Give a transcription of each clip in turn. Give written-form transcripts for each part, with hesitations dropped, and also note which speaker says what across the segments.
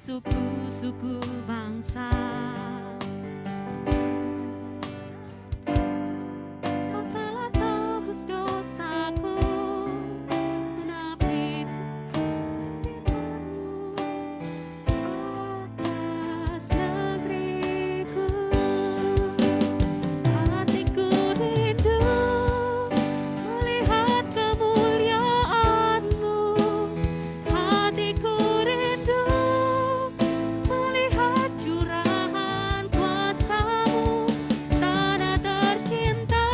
Speaker 1: suku-suku bangsa. Kau telah tebus dosaku, menepi atas negeriku. Hatiku rindu melihat kemuliaan-Mu. Hatiku rindu melihat curahan kuasa-Mu. Tanah tercinta,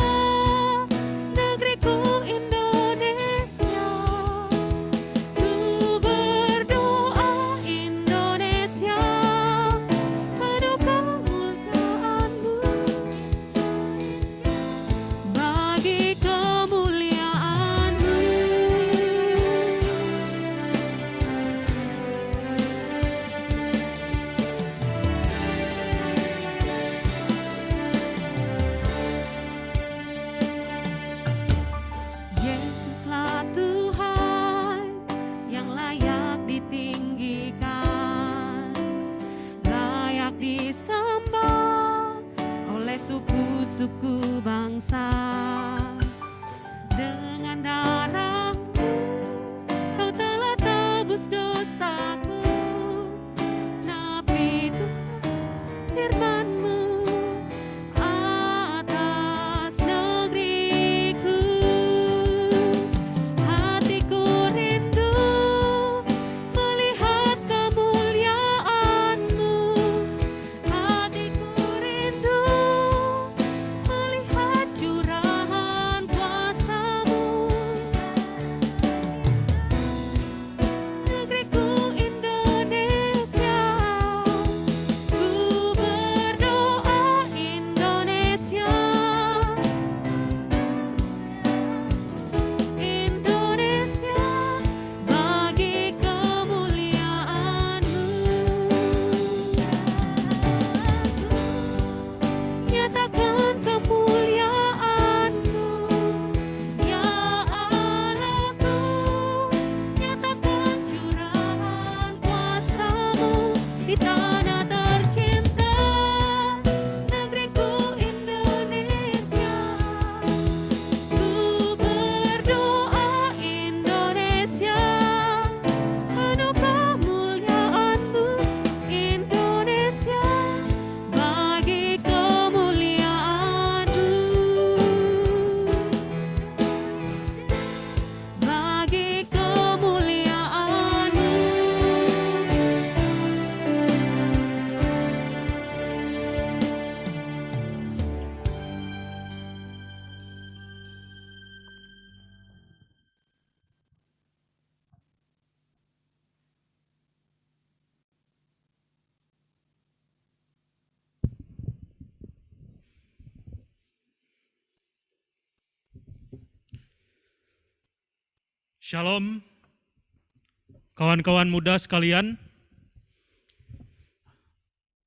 Speaker 1: negeriku Indonesia. Ku berdoa Indonesia, penuh kemuliaan-Mu. Bagi kemuliaan-Mu. Yesuslah Tuhan yang layak ditinggikan, layak disembah oleh suku-suku bangsa. Dengan darah-Mu Kau telah tebus dosaku. Nabi Tuhan, firman-Mu atas negeriku. Hatiku rindu melihat kemuliaan-Mu. Hatiku rindu melihat curahan kuasa-Mu. Negeriku Indonesia, ku berdoa Indonesia. Indonesia, bagi kemuliaan-Mu. Nyatakan kemuliaan-Mu, ya Allahku. Nyatakan curahan kuasa-Mu di tanah tercinta, negeriku Indonesia. Ku berdoa Indonesia, penuh kemuliaan-Mu. Indonesia, bagi kemuliaan-Mu. Bagi kemuliaan-Mu.
Speaker 2: Shalom, kawan-kawan muda sekalian.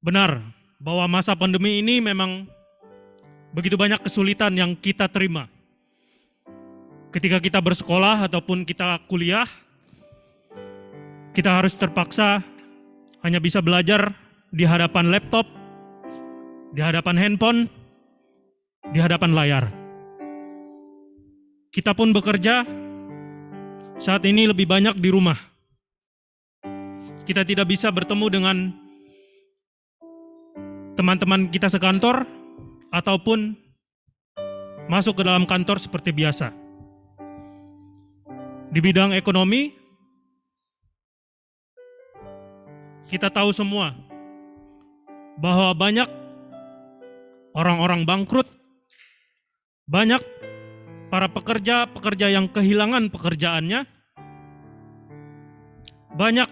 Speaker 2: Benar bahwa masa pandemi ini memang begitu banyak kesulitan yang kita terima. Ketika kita bersekolah ataupun kita kuliah, kita harus terpaksa hanya bisa belajar di hadapan laptop, di hadapan handphone, di hadapan layar. Kita pun bekerja saat ini lebih banyak di rumah. Kita tidak bisa bertemu dengan teman-teman kita sekantor ataupun masuk ke dalam kantor seperti biasa. Di bidang ekonomi, kita tahu semua bahwa banyak orang-orang bangkrut, banyak para pekerja-pekerja yang kehilangan pekerjaannya, banyak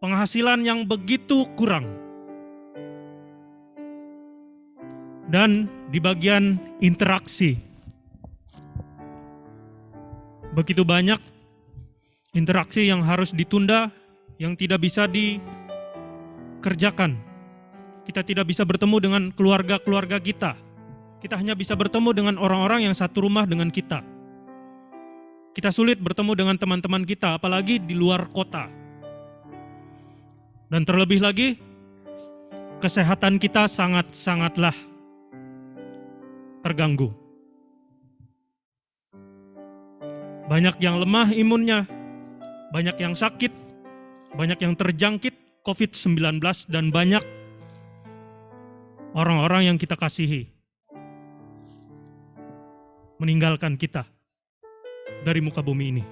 Speaker 2: penghasilan yang begitu kurang. Dan di bagian interaksi, begitu banyak interaksi yang harus ditunda, yang tidak bisa dikerjakan. Kita tidak bisa bertemu dengan keluarga-keluarga kita. Kita hanya bisa bertemu dengan orang-orang yang satu rumah dengan kita. Kita sulit bertemu dengan teman-teman kita, apalagi di luar kota. Dan terlebih lagi, kesehatan kita sangat-sangatlah terganggu. Banyak yang lemah imunnya, banyak yang sakit, banyak yang terjangkit COVID-19, dan banyak orang-orang yang kita kasihi meninggalkan kita dari muka bumi ini.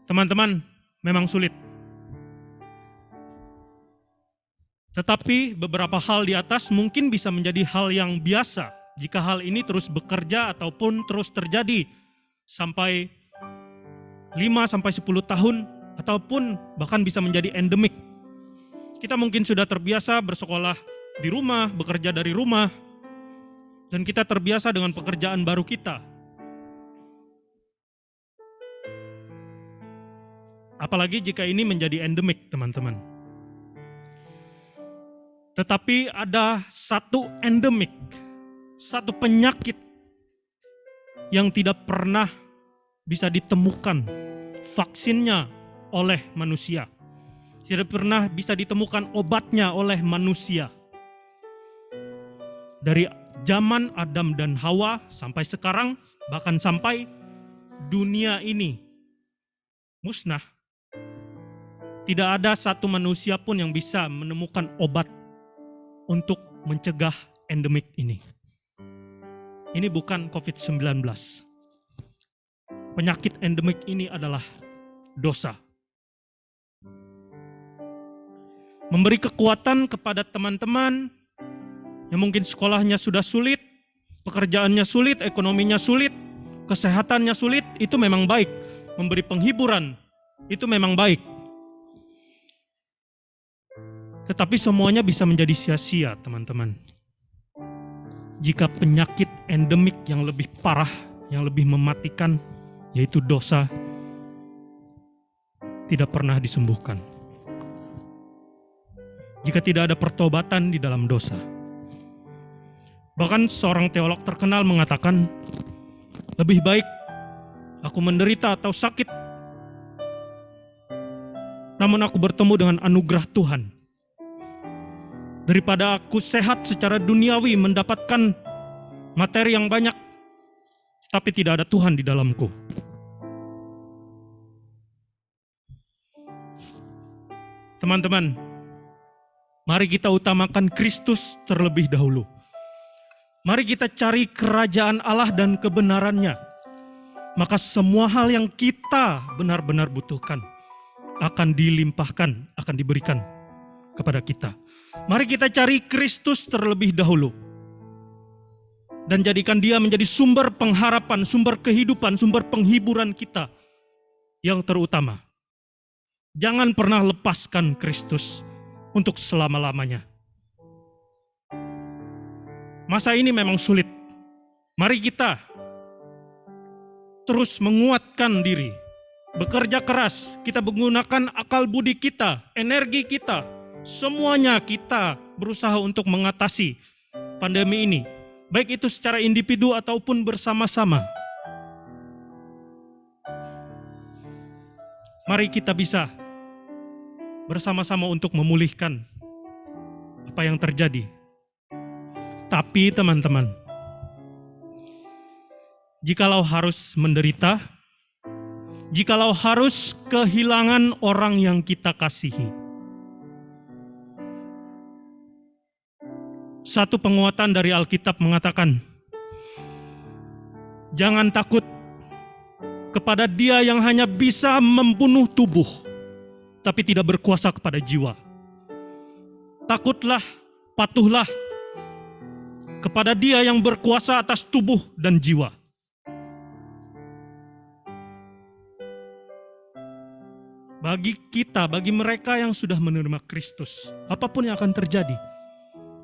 Speaker 2: Teman-teman, memang sulit. Tetapi beberapa hal di atas mungkin bisa menjadi hal yang biasa jika hal ini terus bekerja ataupun terus terjadi sampai 5-10 tahun ataupun bahkan bisa menjadi endemik. Kita mungkin sudah terbiasa bersekolah di rumah, bekerja dari rumah, dan kita terbiasa dengan pekerjaan baru kita. Apalagi jika ini menjadi endemik, teman-teman. Tetapi ada satu endemik, satu penyakit yang tidak pernah bisa ditemukan vaksinnya oleh manusia. Tidak pernah bisa ditemukan obatnya oleh manusia. Dari zaman Adam dan Hawa sampai sekarang, bahkan sampai dunia ini musnah, tidak ada satu manusia pun yang bisa menemukan obat untuk mencegah endemik ini. Ini bukan COVID-19. Penyakit endemik ini adalah dosa. Memberi kekuatan kepada teman-teman yang mungkin sekolahnya sudah sulit, pekerjaannya sulit, ekonominya sulit, kesehatannya sulit, itu memang baik. Memberi penghiburan, itu memang baik. Tetapi semuanya bisa menjadi sia-sia, teman-teman. Jika penyakit endemik yang lebih parah, yang lebih mematikan, yaitu dosa, tidak pernah disembuhkan. Jika tidak ada pertobatan di dalam dosa. Bahkan seorang teolog terkenal mengatakan, lebih baik aku menderita atau sakit, namun aku bertemu dengan anugerah Tuhan, daripada aku sehat secara duniawi mendapatkan materi yang banyak, tapi tidak ada Tuhan di dalamku. Teman-teman, mari kita utamakan Kristus terlebih dahulu. Mari kita cari kerajaan Allah dan kebenarannya. Maka semua hal yang kita benar-benar butuhkan akan dilimpahkan, akan diberikan kepada kita. Mari kita cari Kristus terlebih dahulu. Dan jadikan dia menjadi sumber pengharapan, sumber kehidupan, sumber penghiburan kita yang terutama. Jangan pernah lepaskan Kristus untuk selama-lamanya. Masa ini memang sulit. Mari kita terus menguatkan diri. Bekerja keras, kita menggunakan akal budi kita, energi kita. Semuanya kita berusaha untuk mengatasi pandemi ini. Baik itu secara individu ataupun bersama-sama. Mari kita bisa bersama-sama untuk memulihkan apa yang terjadi. Tapi teman-teman, jikalau harus menderita, jikalau harus kehilangan orang yang kita kasihi, satu penguatan dari Alkitab mengatakan, jangan takut kepada dia yang hanya bisa membunuh tubuh, tapi tidak berkuasa kepada jiwa. Takutlah, patuhlah kepada dia yang berkuasa atas tubuh dan jiwa. Bagi kita, bagi mereka yang sudah menerima Kristus, apapun yang akan terjadi,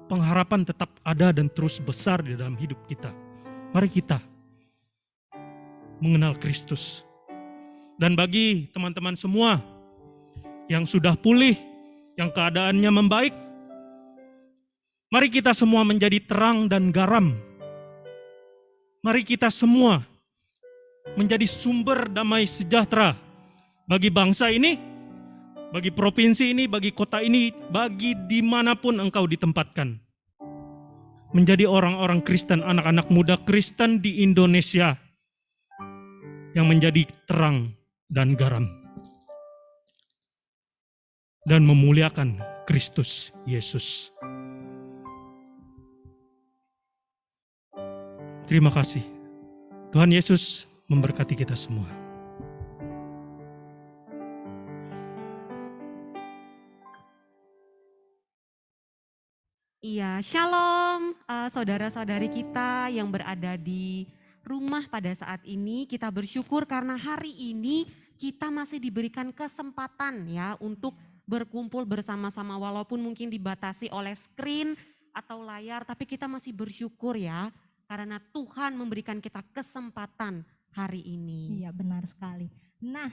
Speaker 2: pengharapan tetap ada dan terus besar di dalam hidup kita. Mari kita mengenal Kristus. Dan bagi teman-teman semua yang sudah pulih, yang keadaannya membaik, mari kita semua menjadi terang dan garam. Mari kita semua menjadi sumber damai sejahtera bagi bangsa ini, bagi provinsi ini, bagi kota ini, bagi dimanapun engkau ditempatkan. Menjadi orang-orang Kristen, anak-anak muda Kristen di Indonesia yang menjadi terang dan garam. Dan memuliakan Kristus Yesus. Terima kasih. Tuhan Yesus memberkati kita semua.
Speaker 1: Iya, shalom saudara-saudari kita yang berada di rumah pada saat ini. Kita bersyukur karena hari ini kita masih diberikan kesempatan ya untuk berkumpul bersama-sama walaupun mungkin dibatasi oleh screen atau layar, tapi kita masih bersyukur ya karena Tuhan memberikan kita kesempatan hari ini.
Speaker 3: Iya, benar sekali. Nah,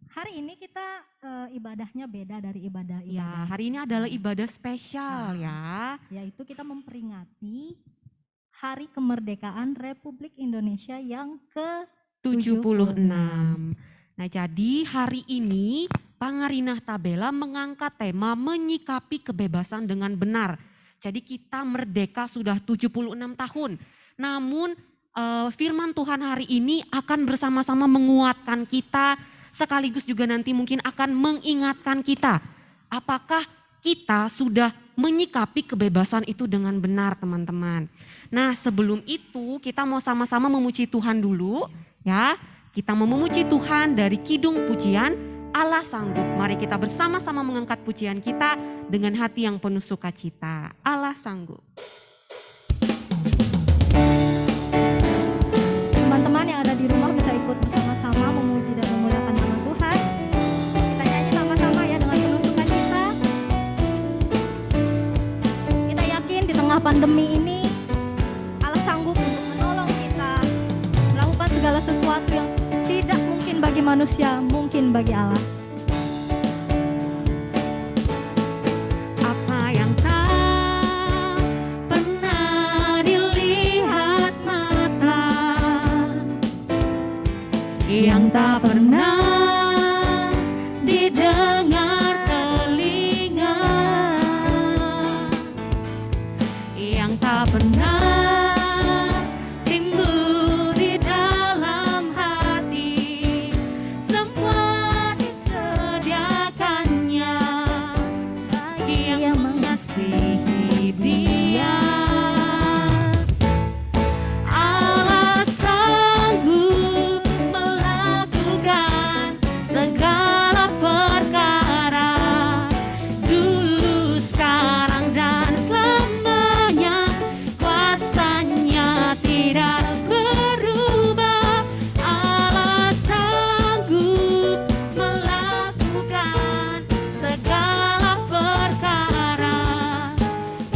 Speaker 3: hari ini kita ibadahnya beda dari
Speaker 1: Ya,
Speaker 3: ibadah-ibadah.
Speaker 1: hari ini adalah ibadah spesial ya.
Speaker 3: Yaitu kita memperingati Hari Kemerdekaan Republik Indonesia yang
Speaker 1: ke-76. Nah, jadi hari ini Pangarinah Tabela mengangkat tema menyikapi kebebasan dengan benar. Jadi kita merdeka sudah 76 tahun. Namun firman Tuhan hari ini akan bersama-sama menguatkan kita, sekaligus juga nanti mungkin akan mengingatkan kita. Apakah kita sudah menyikapi kebebasan itu dengan benar, teman-teman. Nah, sebelum itu kita mau sama-sama memuji Tuhan dulu ya. Kita mau memuji Tuhan dari Kidung Pujian Allah Sanggup. Mari kita bersama-sama mengangkat pujian kita dengan hati yang penuh sukacita. Allah Sanggup.
Speaker 3: Teman-teman yang ada di rumah bisa ikut bersama-sama memuji dan memuliakan nama Tuhan. Kita nyanyi sama-sama ya dengan penuh sukacita. Kita yakin di tengah pandemi ini Allah sanggup untuk menolong kita melakukan segala sesuatu yang tidak mungkin bagi manusia, mungkin bagi Allah.
Speaker 1: Apa yang tak pernah dilihat mata, yang tak pernah didengar telinga, yang tak pernah timbul di dalam hati, semua disediakannya bagi yang mengasihi Dia. Allah sanggup melakukan segala perkara, dulu, sekarang, dan selamanya. Kuasanya tidak berubah. Allah sanggup melakukan segala perkara,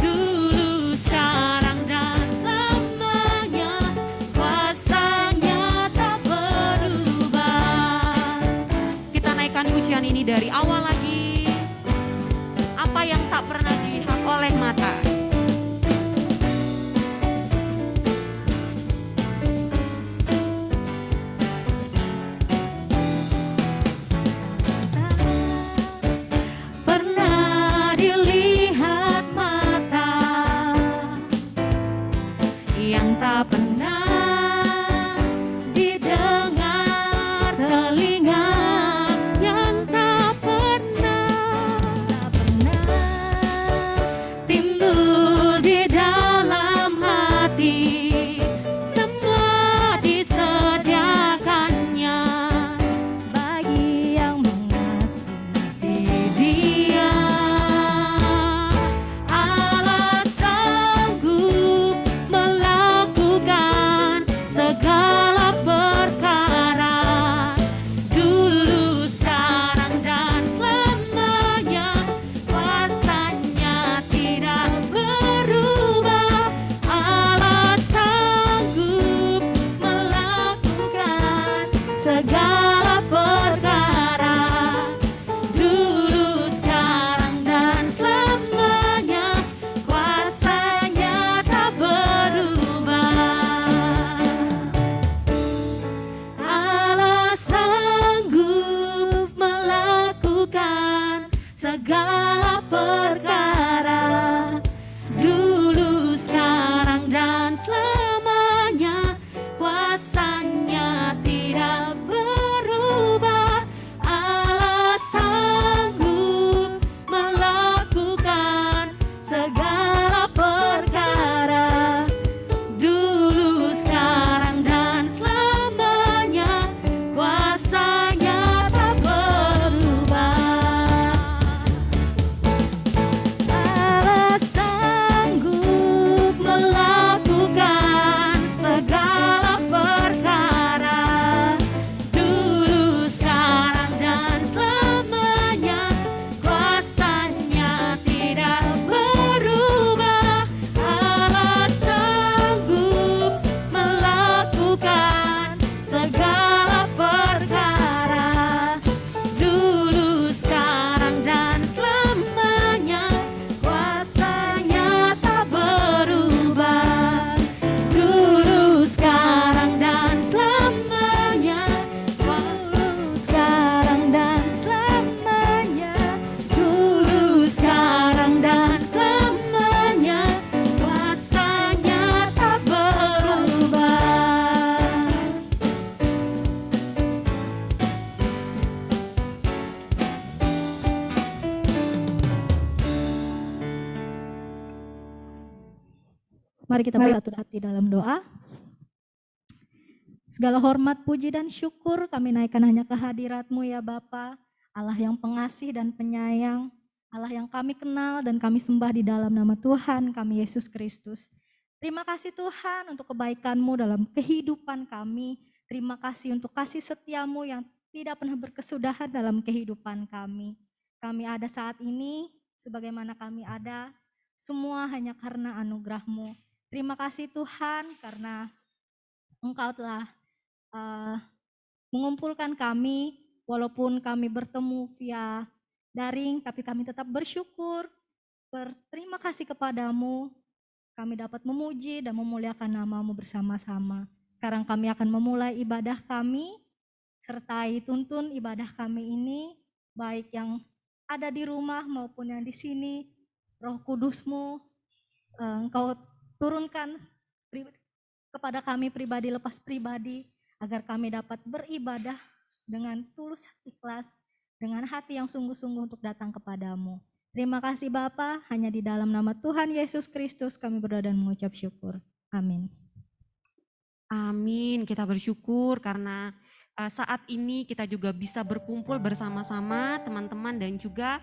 Speaker 1: dulu, sekarang, dan selamanya. Kuasanya tak berubah. Kita naikkan pujian ini dari awal lagi. Apa yang tak pernah dilihat oleh mata, pernah dilihat mata, yang tak pernah didengar telinga, yang tak pernah timbul
Speaker 3: Mari kita bersatu hati dalam doa. Segala hormat, puji, dan syukur kami naikkan hanya ke hadirat-Mu ya Bapa, Allah yang pengasih dan penyayang, Allah yang kami kenal dan kami sembah di dalam nama Tuhan kami Yesus Kristus. Terima kasih Tuhan untuk kebaikan-Mu dalam kehidupan kami. Terima kasih untuk kasih setia-Mu yang tidak pernah berkesudahan dalam kehidupan kami. Kami ada saat ini, sebagaimana kami ada, semua hanya karena anugerah-Mu. Terima kasih Tuhan karena Engkau telah mengumpulkan kami, walaupun kami bertemu via daring, tapi kami tetap bersyukur, berterima kasih kepadamu, kami dapat memuji dan memuliakan nama-Mu bersama-sama. Sekarang kami akan memulai ibadah kami, sertai tuntun ibadah kami ini, baik yang ada di rumah maupun yang di sini. Roh Kudus-Mu, Engkau turunkan kepada kami pribadi lepas pribadi, agar kami dapat beribadah dengan tulus ikhlas, dengan hati yang sungguh-sungguh untuk datang kepadamu. Terima kasih Bapa, hanya di dalam nama Tuhan Yesus Kristus kami berdoa dan mengucap syukur. Amin.
Speaker 1: Amin, kita bersyukur karena saat ini kita juga bisa berkumpul bersama-sama teman-teman dan juga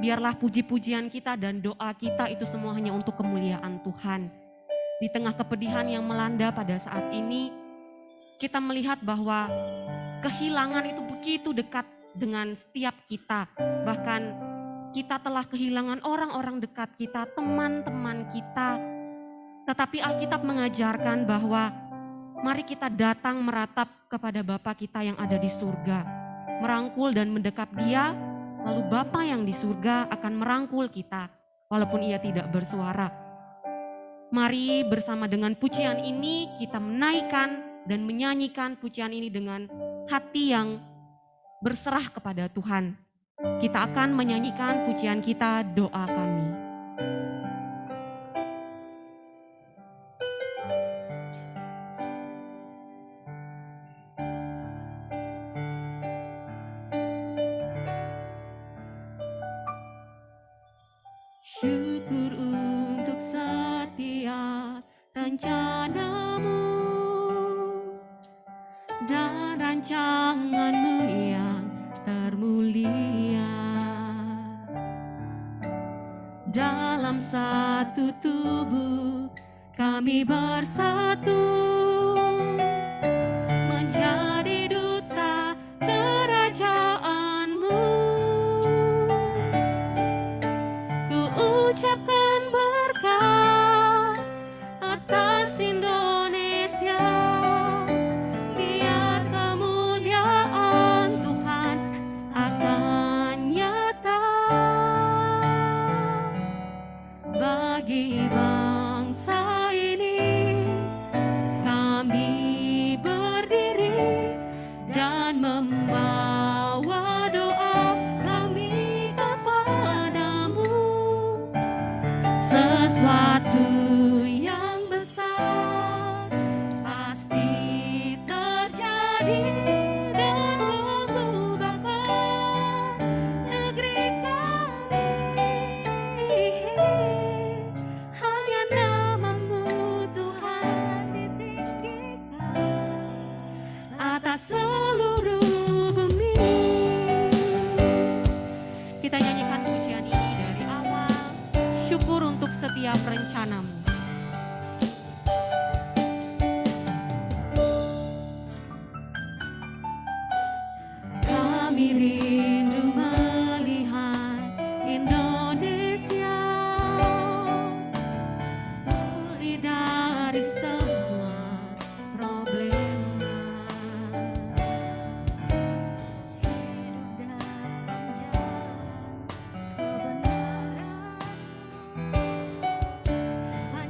Speaker 1: biarlah puji-pujian kita dan doa kita itu semua hanya untuk kemuliaan Tuhan. Di tengah kepedihan yang melanda pada saat ini, kita melihat bahwa kehilangan itu begitu dekat dengan setiap kita. Bahkan kita telah kehilangan orang-orang dekat kita, teman-teman kita. Tetapi Alkitab mengajarkan bahwa mari kita datang meratap kepada Bapa kita yang ada di surga. Merangkul dan mendekap Dia, lalu Bapa yang di surga akan merangkul kita walaupun Ia tidak bersuara. Mari bersama dengan pujian ini kita menaikkan dan menyanyikan pujian ini dengan hati yang berserah kepada Tuhan. Kita akan menyanyikan pujian kita, doa kami. Syukur untuk setiap rencana-Mu dan rancangan-Mu yang termulia. Dalam satu tubuh kami bersatu menjadi duta kerajaan-Mu. Ku ucapkan berkat atas Indonesia, biar kemuliaan Tuhan akan nyata bagi bangsa ini. Kami berdiri dan membawa doa kami kepadamu. Sesuatu yang besar pasti terjadi dan mengubahkan negeri kami. Hanya nama-Mu Tuhan ditinggikan atas seluruh bumi. Kita nyanyikan pujian ini dari awal. Syukur untuk setiap rencana-Mu. Kami rindu melihat Indonesia pulih dari semua problema. Hidup dalam jalan kebenaran,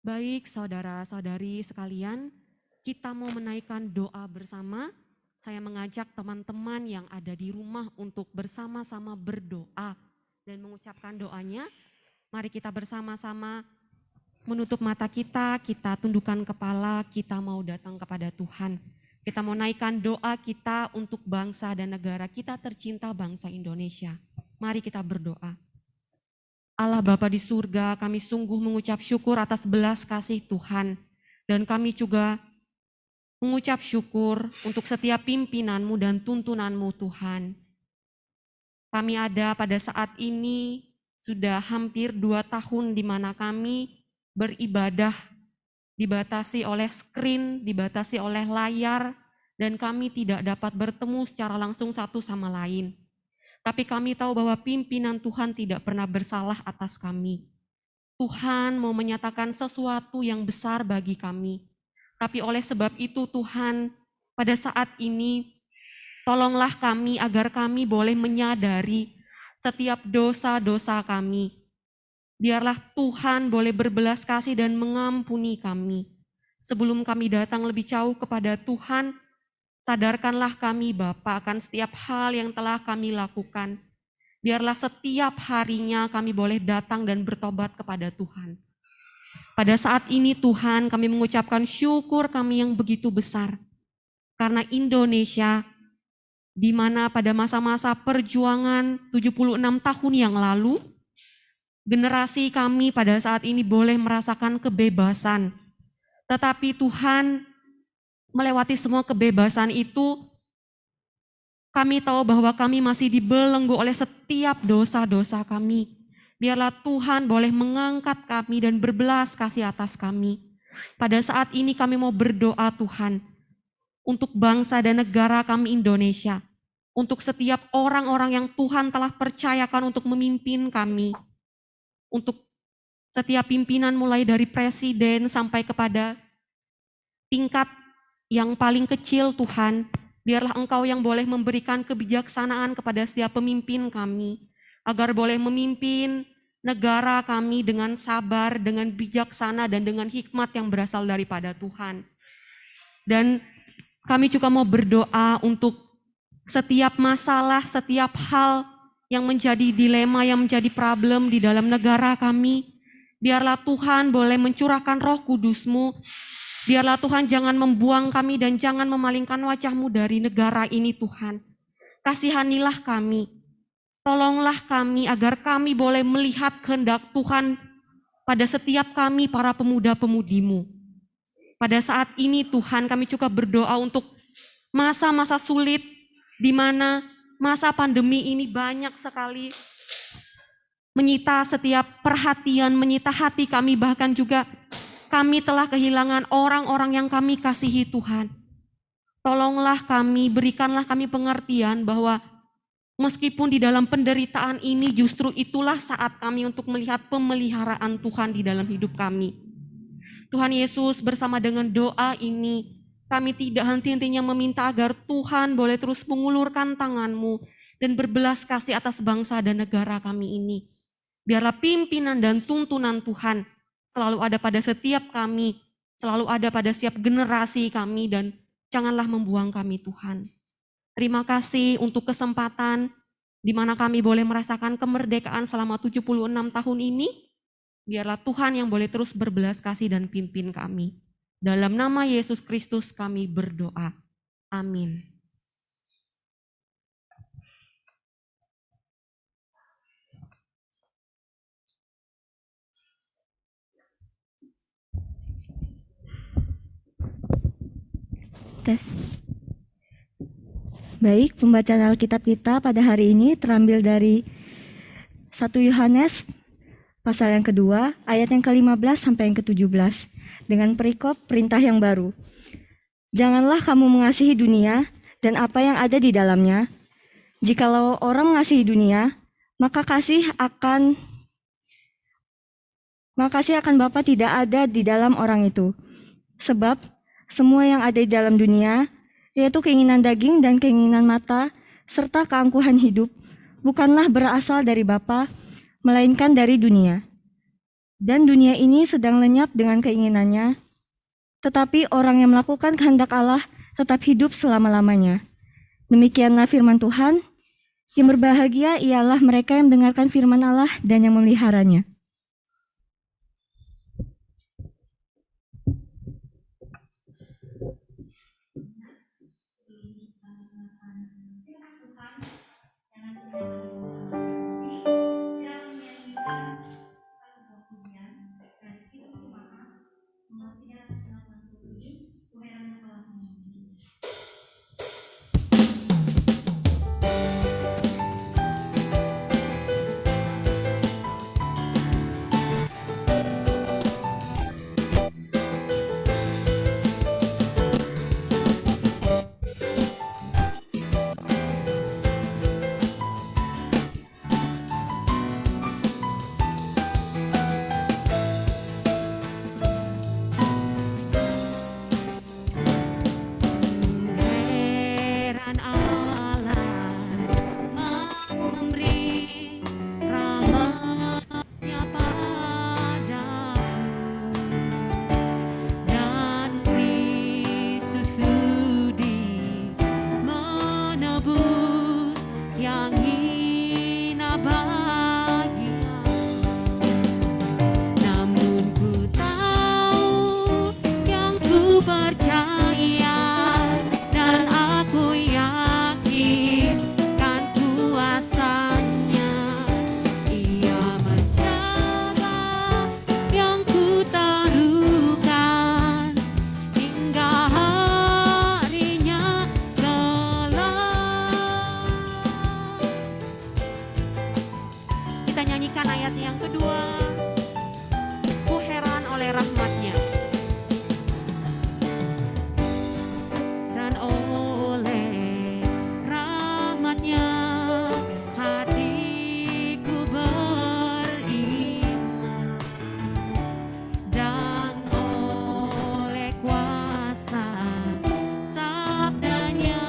Speaker 1: Baik saudara-saudari sekalian, kita mau menaikkan doa bersama. Saya mengajak teman-teman yang ada di rumah untuk bersama-sama berdoa dan mengucapkan doanya. Mari kita bersama-sama menutup mata kita tundukkan kepala, kita mau datang kepada Tuhan. Kita mau naikkan doa kita untuk bangsa dan negara kita tercinta, bangsa Indonesia. Mari kita berdoa. Allah Bapa di surga, kami sungguh mengucap syukur atas belas kasih Tuhan. Dan kami juga mengucap syukur untuk setiap pimpinan-Mu dan tuntunan-Mu Tuhan. Kami ada pada saat ini sudah hampir 2 tahun di mana kami beribadah, dibatasi oleh screen, dibatasi oleh layar, dan kami tidak dapat bertemu secara langsung satu sama lain. Tapi kami tahu bahwa pimpinan Tuhan tidak pernah bersalah atas kami. Tuhan mau menyatakan sesuatu yang besar bagi kami. Tapi oleh sebab itu Tuhan, pada saat ini tolonglah kami agar kami boleh menyadari setiap dosa-dosa kami. Biarlah Tuhan boleh berbelas kasih dan mengampuni kami. Sebelum kami datang lebih jauh kepada Tuhan, sadarkanlah kami Bapa akan setiap hal yang telah kami lakukan. Biarlah setiap harinya kami boleh datang dan bertobat kepada Tuhan. Pada saat ini Tuhan, kami mengucapkan syukur kami yang begitu besar. Karena Indonesia, di mana pada masa-masa perjuangan 76 tahun yang lalu, generasi kami pada saat ini boleh merasakan kebebasan. Tetapi Tuhan, melewati semua kebebasan itu, kami tahu bahwa kami masih dibelenggu oleh setiap dosa-dosa kami. Biarlah Tuhan boleh mengangkat kami dan berbelas kasih atas kami. Pada saat ini kami mau berdoa Tuhan, untuk bangsa dan negara kami Indonesia, untuk setiap orang-orang yang Tuhan telah percayakan untuk memimpin kami, untuk setiap pimpinan mulai dari presiden sampai kepada tingkat yang paling kecil Tuhan, biarlah Engkau yang boleh memberikan kebijaksanaan kepada setiap pemimpin kami, agar boleh memimpin negara kami dengan sabar, dengan bijaksana, dan dengan hikmat yang berasal daripada Tuhan. Dan kami juga mau berdoa untuk setiap masalah, setiap hal yang menjadi dilema, yang menjadi problem di dalam negara kami. Biarlah Tuhan boleh mencurahkan Roh Kudus-Mu. Biarlah Tuhan jangan membuang kami dan jangan memalingkan wajah-Mu dari negara ini Tuhan. Kasihanilah kami, tolonglah kami agar kami boleh melihat kehendak Tuhan pada setiap kami para pemuda-pemudi-Mu. Pada saat ini Tuhan kami juga berdoa untuk masa-masa sulit di mana masa pandemi ini banyak sekali menyita setiap perhatian, menyita hati kami, bahkan juga kami telah kehilangan orang-orang yang kami kasihi Tuhan. Tolonglah kami, berikanlah kami pengertian bahwa meskipun di dalam penderitaan ini justru itulah saat kami untuk melihat pemeliharaan Tuhan di dalam hidup kami. Tuhan Yesus, bersama dengan doa ini, kami tidak henti-hentinya meminta agar Tuhan boleh terus mengulurkan tangan-Mu dan berbelas kasih atas bangsa dan negara kami ini. Biarlah pimpinan dan tuntunan Tuhan selalu ada pada setiap kami, selalu ada pada setiap generasi kami, dan janganlah membuang kami Tuhan. Terima kasih untuk kesempatan di mana kami boleh merasakan kemerdekaan selama 76 tahun ini. Biarlah Tuhan yang boleh terus berbelas kasih dan pimpin kami. Dalam nama Yesus Kristus kami berdoa. Amin.
Speaker 4: Tes. Baik, pembacaan Alkitab kita pada hari ini terambil dari 1 Yohanes pasal yang kedua, ayat yang ke-15 sampai yang ke-17, dengan perikop perintah yang baru. Janganlah kamu mengasihi dunia dan apa yang ada di dalamnya. Jikalau orang mengasihi dunia, maka kasih akan Bapa tidak ada di dalam orang itu. Sebab semua yang ada di dalam dunia, yaitu keinginan daging dan keinginan mata, serta keangkuhan hidup, bukanlah berasal dari Bapa, melainkan dari dunia. dan dunia ini sedang lenyap dengan keinginannya, tetapi orang yang melakukan kehendak Allah tetap hidup selama-lamanya. Demikianlah firman Tuhan, yang berbahagia ialah mereka yang mendengarkan firman Allah dan yang memeliharanya.
Speaker 1: Heran Allah mau memberi rahmat-Nya padaku, dan Kristus sudi menebus yang hina bagiku. Namun ku tahu yang ku percaya, dan aku yakin kan kuasanya. Ia menjaga yang ku taruhkan hingga harinya kelak. Kita nyanyikan ayat yang kedua. Ku heran oleh rahmat-Nya, dan oleh rahmat-Nya hatiku beriman, dan oleh kuasa sabdanya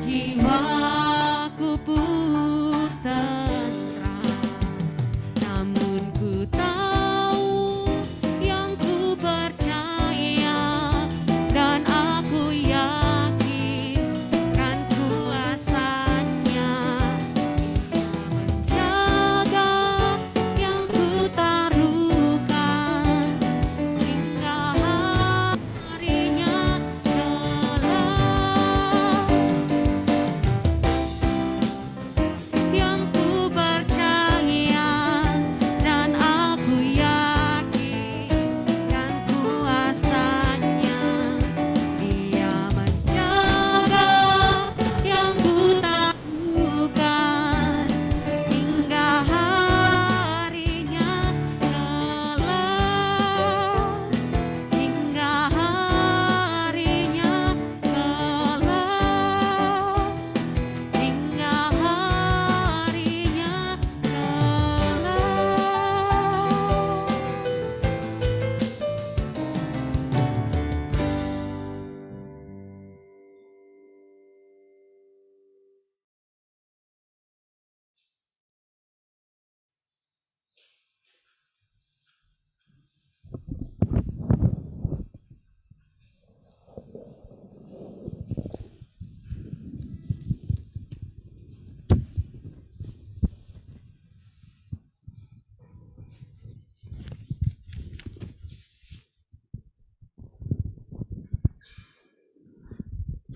Speaker 1: jiwaku pun tentram. Namun ku tahu yang ku percaya, dan aku yakin kan kuasanya. Menjaga yang ku taruhkan hingga harinya kelak. Yang ku percaya, dan aku yakin kan kuasanya. Dia menjaga yang ku taruhkan hingga harinya kelak, hingga harinya kelak, hingga harinya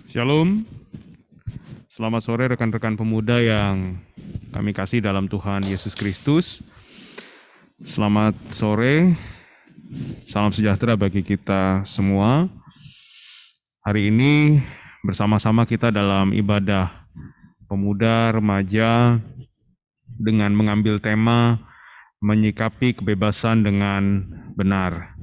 Speaker 5: Shalom, selamat sore rekan-rekan pemuda yang kami kasih dalam Tuhan Yesus Kristus. Selamat sore, salam sejahtera bagi kita semua. Hari ini bersama-sama kita dalam ibadah pemuda remaja dengan mengambil tema menyikapi kebebasan dengan benar.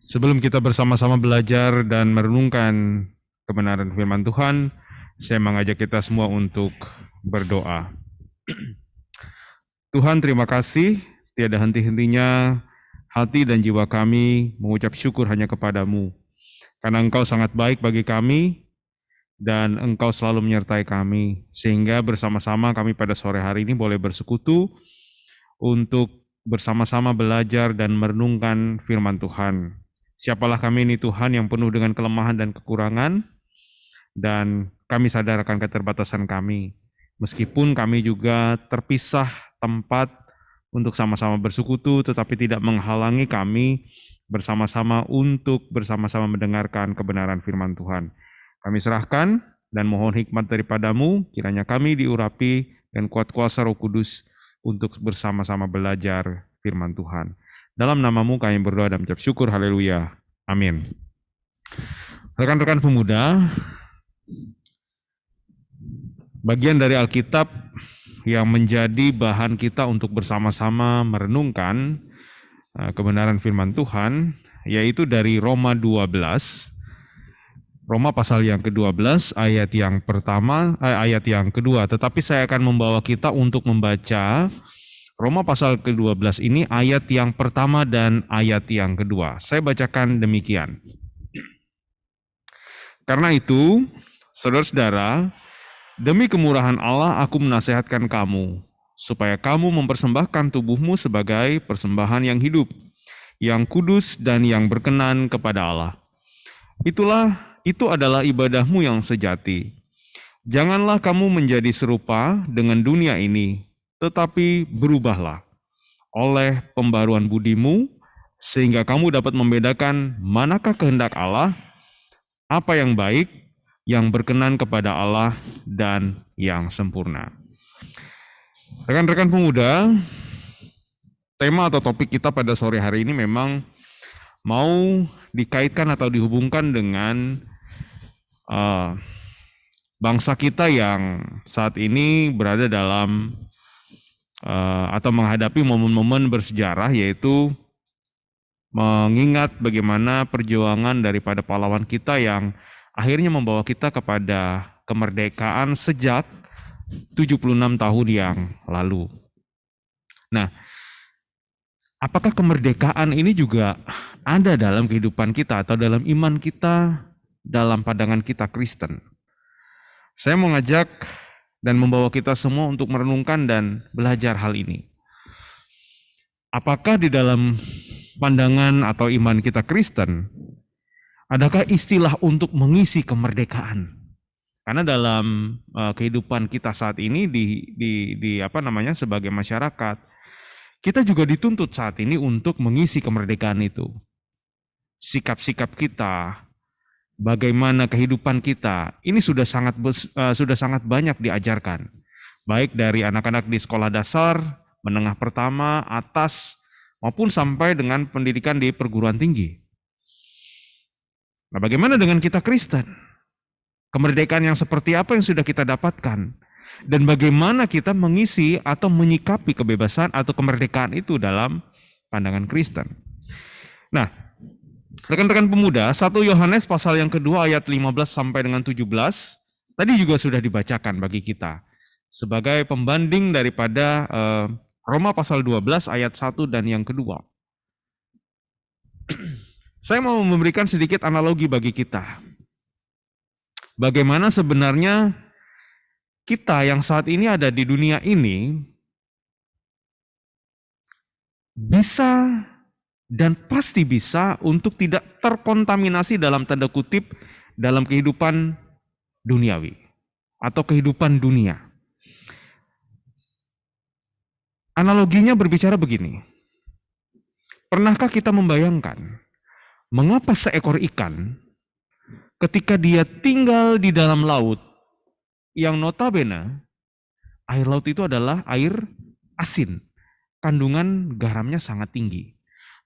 Speaker 5: Sebelum kita bersama-sama belajar dan merenungkan kebenaran firman Tuhan, saya mengajak kita semua untuk berdoa. Tuhan, terima kasih, tiada henti-hentinya hati dan jiwa kami mengucap syukur hanya kepadamu. Karena Engkau sangat baik bagi kami, dan Engkau selalu menyertai kami, sehingga bersama-sama kami pada sore hari ini boleh bersekutu untuk bersama-sama belajar dan merenungkan firman Tuhan. Siapalah kami ini Tuhan yang penuh dengan kelemahan dan kekurangan, dan kami sadar akan keterbatasan kami. Meskipun kami juga terpisah tempat untuk sama-sama bersekutu, tetapi tidak menghalangi kami bersama-sama untuk bersama-sama mendengarkan kebenaran firman Tuhan. Kami serahkan dan mohon hikmat daripadamu, kiranya kami diurapi dan kuat kuasa Roh Kudus untuk bersama-sama belajar firman Tuhan. Dalam namamu kami berdoa dan mengucap syukur, haleluya, amin. Rekan-rekan pemuda, bagian dari Alkitab yang menjadi bahan kita untuk bersama-sama merenungkan kebenaran firman Tuhan, yaitu dari Roma 12, Roma pasal yang ke-12 ayat yang pertama, ayat yang kedua. Tetapi saya akan membawa kita untuk membaca Roma pasal ke-12 ini ayat yang pertama dan ayat yang kedua. Saya bacakan demikian. Karena itu, saudara-saudara, demi kemurahan Allah aku menasihatkan kamu, supaya kamu mempersembahkan tubuhmu sebagai persembahan yang hidup, yang kudus dan yang berkenan kepada Allah. Itu adalah ibadahmu yang sejati. Janganlah kamu menjadi serupa dengan dunia ini, tetapi berubahlah oleh pembaruan budimu, sehingga kamu dapat membedakan manakah kehendak Allah, apa yang baik, yang berkenan kepada Allah, dan yang sempurna. Rekan-rekan pemuda, tema atau topik kita pada sore hari ini memang mau dikaitkan atau dihubungkan dengan bangsa kita yang saat ini berada dalam atau menghadapi momen-momen bersejarah, yaitu mengingat bagaimana perjuangan daripada pahlawan kita yang akhirnya membawa kita kepada kemerdekaan sejak 76 tahun yang lalu. Nah, apakah kemerdekaan ini juga ada dalam kehidupan kita atau dalam iman kita, dalam pandangan kita Kristen? Saya mau ngajak dan membawa kita semua untuk merenungkan dan belajar hal ini. Apakah di dalam pandangan atau iman kita Kristen, adakah istilah untuk mengisi kemerdekaan? Karena dalam kehidupan kita saat ini sebagai masyarakat, kita juga dituntut saat ini untuk mengisi kemerdekaan itu. Sikap-sikap kita, bagaimana kehidupan kita, ini sudah sangat banyak diajarkan. Baik dari anak-anak di sekolah dasar, menengah pertama, atas, maupun sampai dengan pendidikan di perguruan tinggi. Nah, bagaimana dengan kita Kristen? Kemerdekaan yang seperti apa yang sudah kita dapatkan? Dan bagaimana kita mengisi atau menyikapi kebebasan atau kemerdekaan itu dalam pandangan Kristen? Nah, rekan-rekan pemuda, 1 Yohanes pasal yang kedua ayat 15 sampai dengan 17, tadi juga sudah dibacakan bagi kita. Sebagai pembanding daripada Roma pasal 12 ayat 1 dan yang kedua. Saya mau memberikan sedikit analogi bagi kita. Bagaimana sebenarnya kita yang saat ini ada di dunia ini bisa dan pasti bisa untuk tidak terkontaminasi dalam tanda kutip dalam kehidupan duniawi atau kehidupan dunia. Analoginya berbicara begini. Pernahkah kita membayangkan mengapa seekor ikan ketika dia tinggal di dalam laut yang notabene air laut itu adalah air asin, kandungan garamnya sangat tinggi.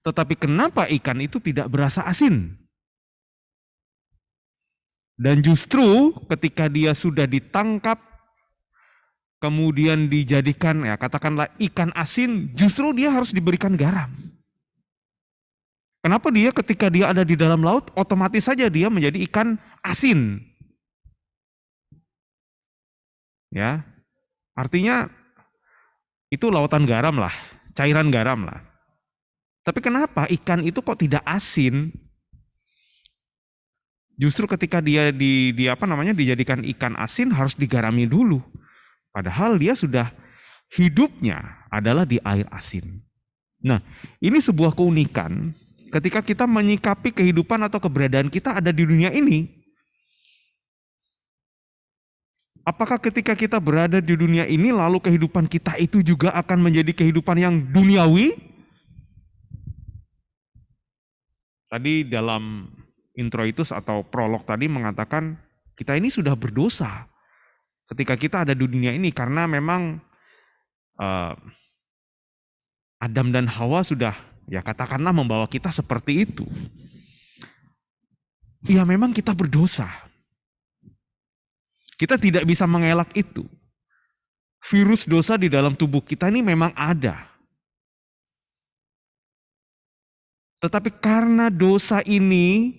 Speaker 5: Tetapi kenapa ikan itu tidak berasa asin? Dan justru ketika dia sudah ditangkap, kemudian dijadikan, ya katakanlah ikan asin, justru dia harus diberikan garam. Kenapa dia ketika dia ada di dalam laut, otomatis saja dia menjadi ikan asin? Ya, artinya itu lautan garam lah, cairan garam lah. Tapi kenapa ikan itu kok tidak asin? Justru ketika dia dijadikan ikan asin harus digarami dulu. Padahal dia sudah hidupnya adalah di air asin. Nah, ini sebuah keunikan ketika kita menyikapi kehidupan atau keberadaan kita ada di dunia ini. Apakah ketika kita berada di dunia ini lalu kehidupan kita itu juga akan menjadi kehidupan yang duniawi? Tadi dalam introitus atau prolog tadi mengatakan kita ini sudah berdosa ketika kita ada di dunia ini karena memang Adam dan Hawa sudah ya katakanlah membawa kita seperti itu. Ya memang kita berdosa. Kita tidak bisa mengelak itu. Virus dosa di dalam tubuh kita ini memang ada. Tetapi karena dosa ini,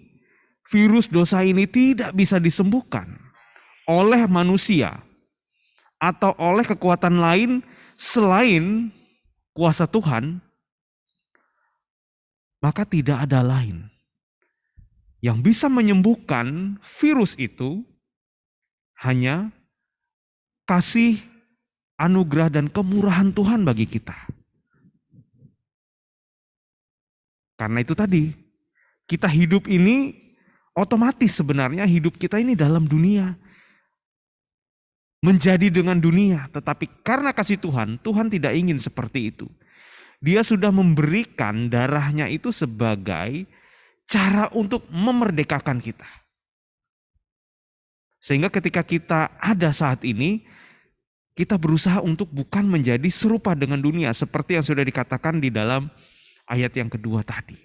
Speaker 5: virus dosa ini tidak bisa disembuhkan oleh manusia atau oleh kekuatan lain selain kuasa Tuhan, maka tidak ada lain yang bisa menyembuhkan virus itu hanya kasih, anugerah, dan kemurahan Tuhan bagi kita. Karena itu tadi, kita hidup ini otomatis sebenarnya hidup kita ini dalam dunia. Menjadi dengan dunia, tetapi karena kasih Tuhan, Tuhan tidak ingin seperti itu. Dia sudah memberikan darahnya itu sebagai cara untuk memerdekakan kita. Sehingga ketika kita ada saat ini, kita berusaha untuk bukan menjadi serupa dengan dunia seperti yang sudah dikatakan di dalam ayat yang kedua tadi.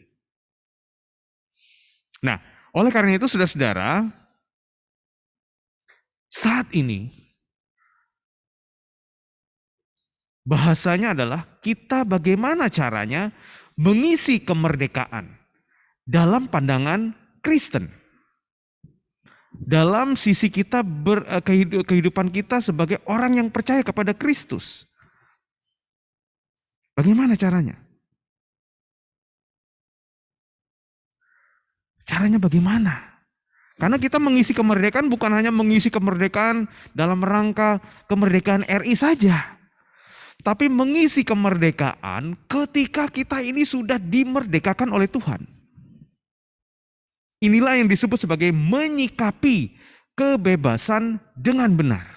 Speaker 5: Nah, oleh karena itu saudara-saudara, saat ini bahasanya adalah kita bagaimana caranya mengisi kemerdekaan dalam pandangan Kristen. Dalam sisi kita kehidupan kita sebagai orang yang percaya kepada Kristus. Bagaimana caranya? Caranya bagaimana? Karena kita mengisi kemerdekaan bukan hanya mengisi kemerdekaan dalam rangka kemerdekaan RI saja. Tapi mengisi kemerdekaan ketika kita ini sudah dimerdekakan oleh Tuhan. Inilah yang disebut sebagai menyikapi kebebasan dengan benar.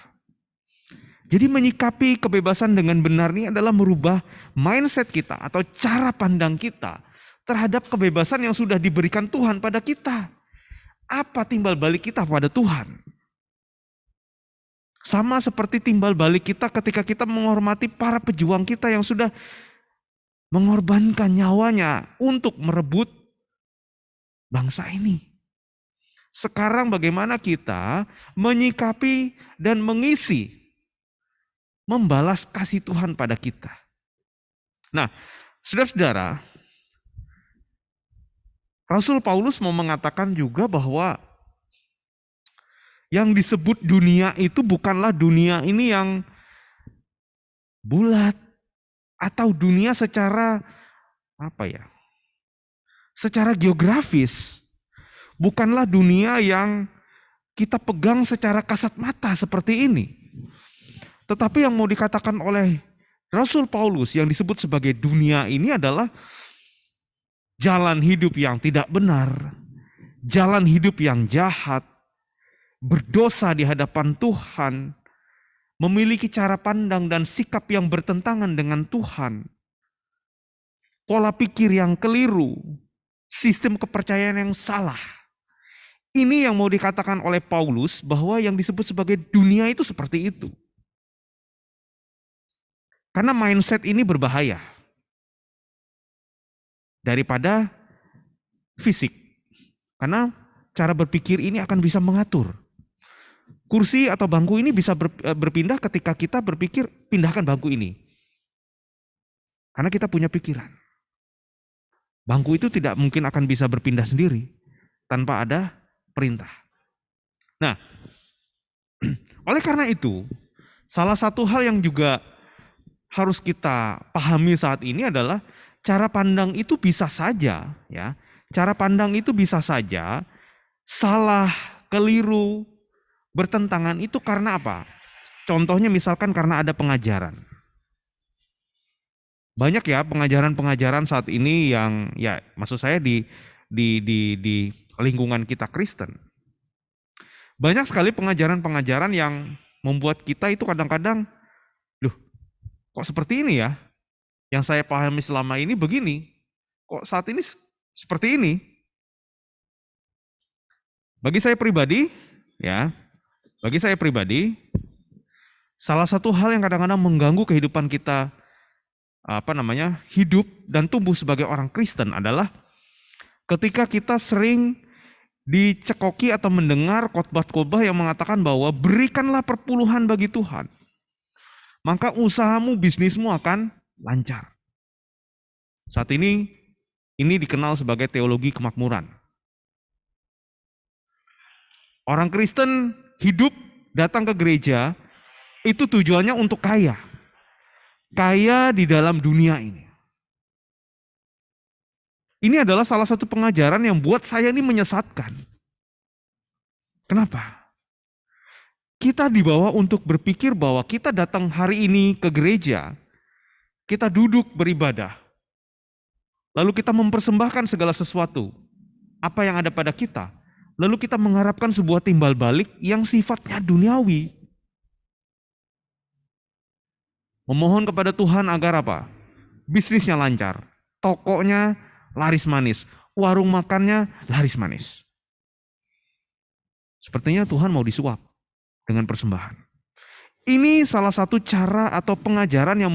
Speaker 5: Jadi menyikapi kebebasan dengan benar ini adalah merubah mindset kita atau cara pandang kita terhadap kebebasan yang sudah diberikan Tuhan pada kita. Apa timbal balik kita pada Tuhan? Sama seperti timbal balik kita ketika kita menghormati para pejuang kita yang sudah mengorbankan nyawanya untuk merebut bangsa ini. Sekarang bagaimana kita menyikapi dan mengisi, membalas kasih Tuhan pada kita. Nah, saudara-saudara, Rasul Paulus mau mengatakan juga bahwa yang disebut dunia itu bukanlah dunia ini yang bulat atau dunia secara secara geografis. Bukanlah dunia yang kita pegang secara kasat mata seperti ini. Tetapi yang mau dikatakan oleh Rasul Paulus yang disebut sebagai dunia ini adalah jalan hidup yang tidak benar, jalan hidup yang jahat, berdosa di hadapan Tuhan, memiliki cara pandang dan sikap yang bertentangan dengan Tuhan, pola pikir yang keliru, sistem kepercayaan yang salah. Ini yang mau dikatakan oleh Paulus bahwa yang disebut sebagai dunia itu seperti itu. Karena mindset ini berbahaya daripada fisik. Karena cara berpikir ini akan bisa mengatur. Kursi atau bangku ini bisa berpindah ketika kita berpikir pindahkan bangku ini. Karena kita punya pikiran. Bangku itu tidak mungkin akan bisa berpindah sendiri tanpa ada perintah. Nah, oleh karena itu, salah satu hal yang juga harus kita pahami saat ini adalah cara pandang itu bisa saja, ya. Cara pandang itu bisa saja salah, keliru, bertentangan itu karena apa? Contohnya misalkan karena ada pengajaran. Banyak ya pengajaran-pengajaran saat ini yang ya maksud saya di lingkungan kita Kristen. Banyak sekali pengajaran-pengajaran yang membuat kita itu kadang-kadang, loh kok seperti ini ya? Yang saya pahami selama ini begini, kok saat ini seperti ini? Bagi saya pribadi, salah satu hal yang kadang-kadang mengganggu kehidupan kita hidup dan tumbuh sebagai orang Kristen adalah ketika kita sering dicekoki atau mendengar khotbah-khotbah yang mengatakan bahwa berikanlah perpuluhan bagi Tuhan, maka usahamu, bisnismu akan lancar. Saat ini dikenal sebagai teologi kemakmuran. Orang Kristen hidup, datang ke gereja, itu tujuannya untuk kaya. Kaya di dalam dunia ini. Ini adalah salah satu pengajaran yang buat saya ini menyesatkan. Kenapa? Kita dibawa untuk berpikir bahwa kita datang hari ini ke gereja, kita duduk beribadah, lalu kita mempersembahkan segala sesuatu, apa yang ada pada kita, lalu kita mengharapkan sebuah timbal balik yang sifatnya duniawi. Memohon kepada Tuhan agar apa? Bisnisnya lancar, tokonya laris manis, warung makannya laris manis. Sepertinya Tuhan mau disuap dengan persembahan. Ini salah satu cara atau pengajaran yang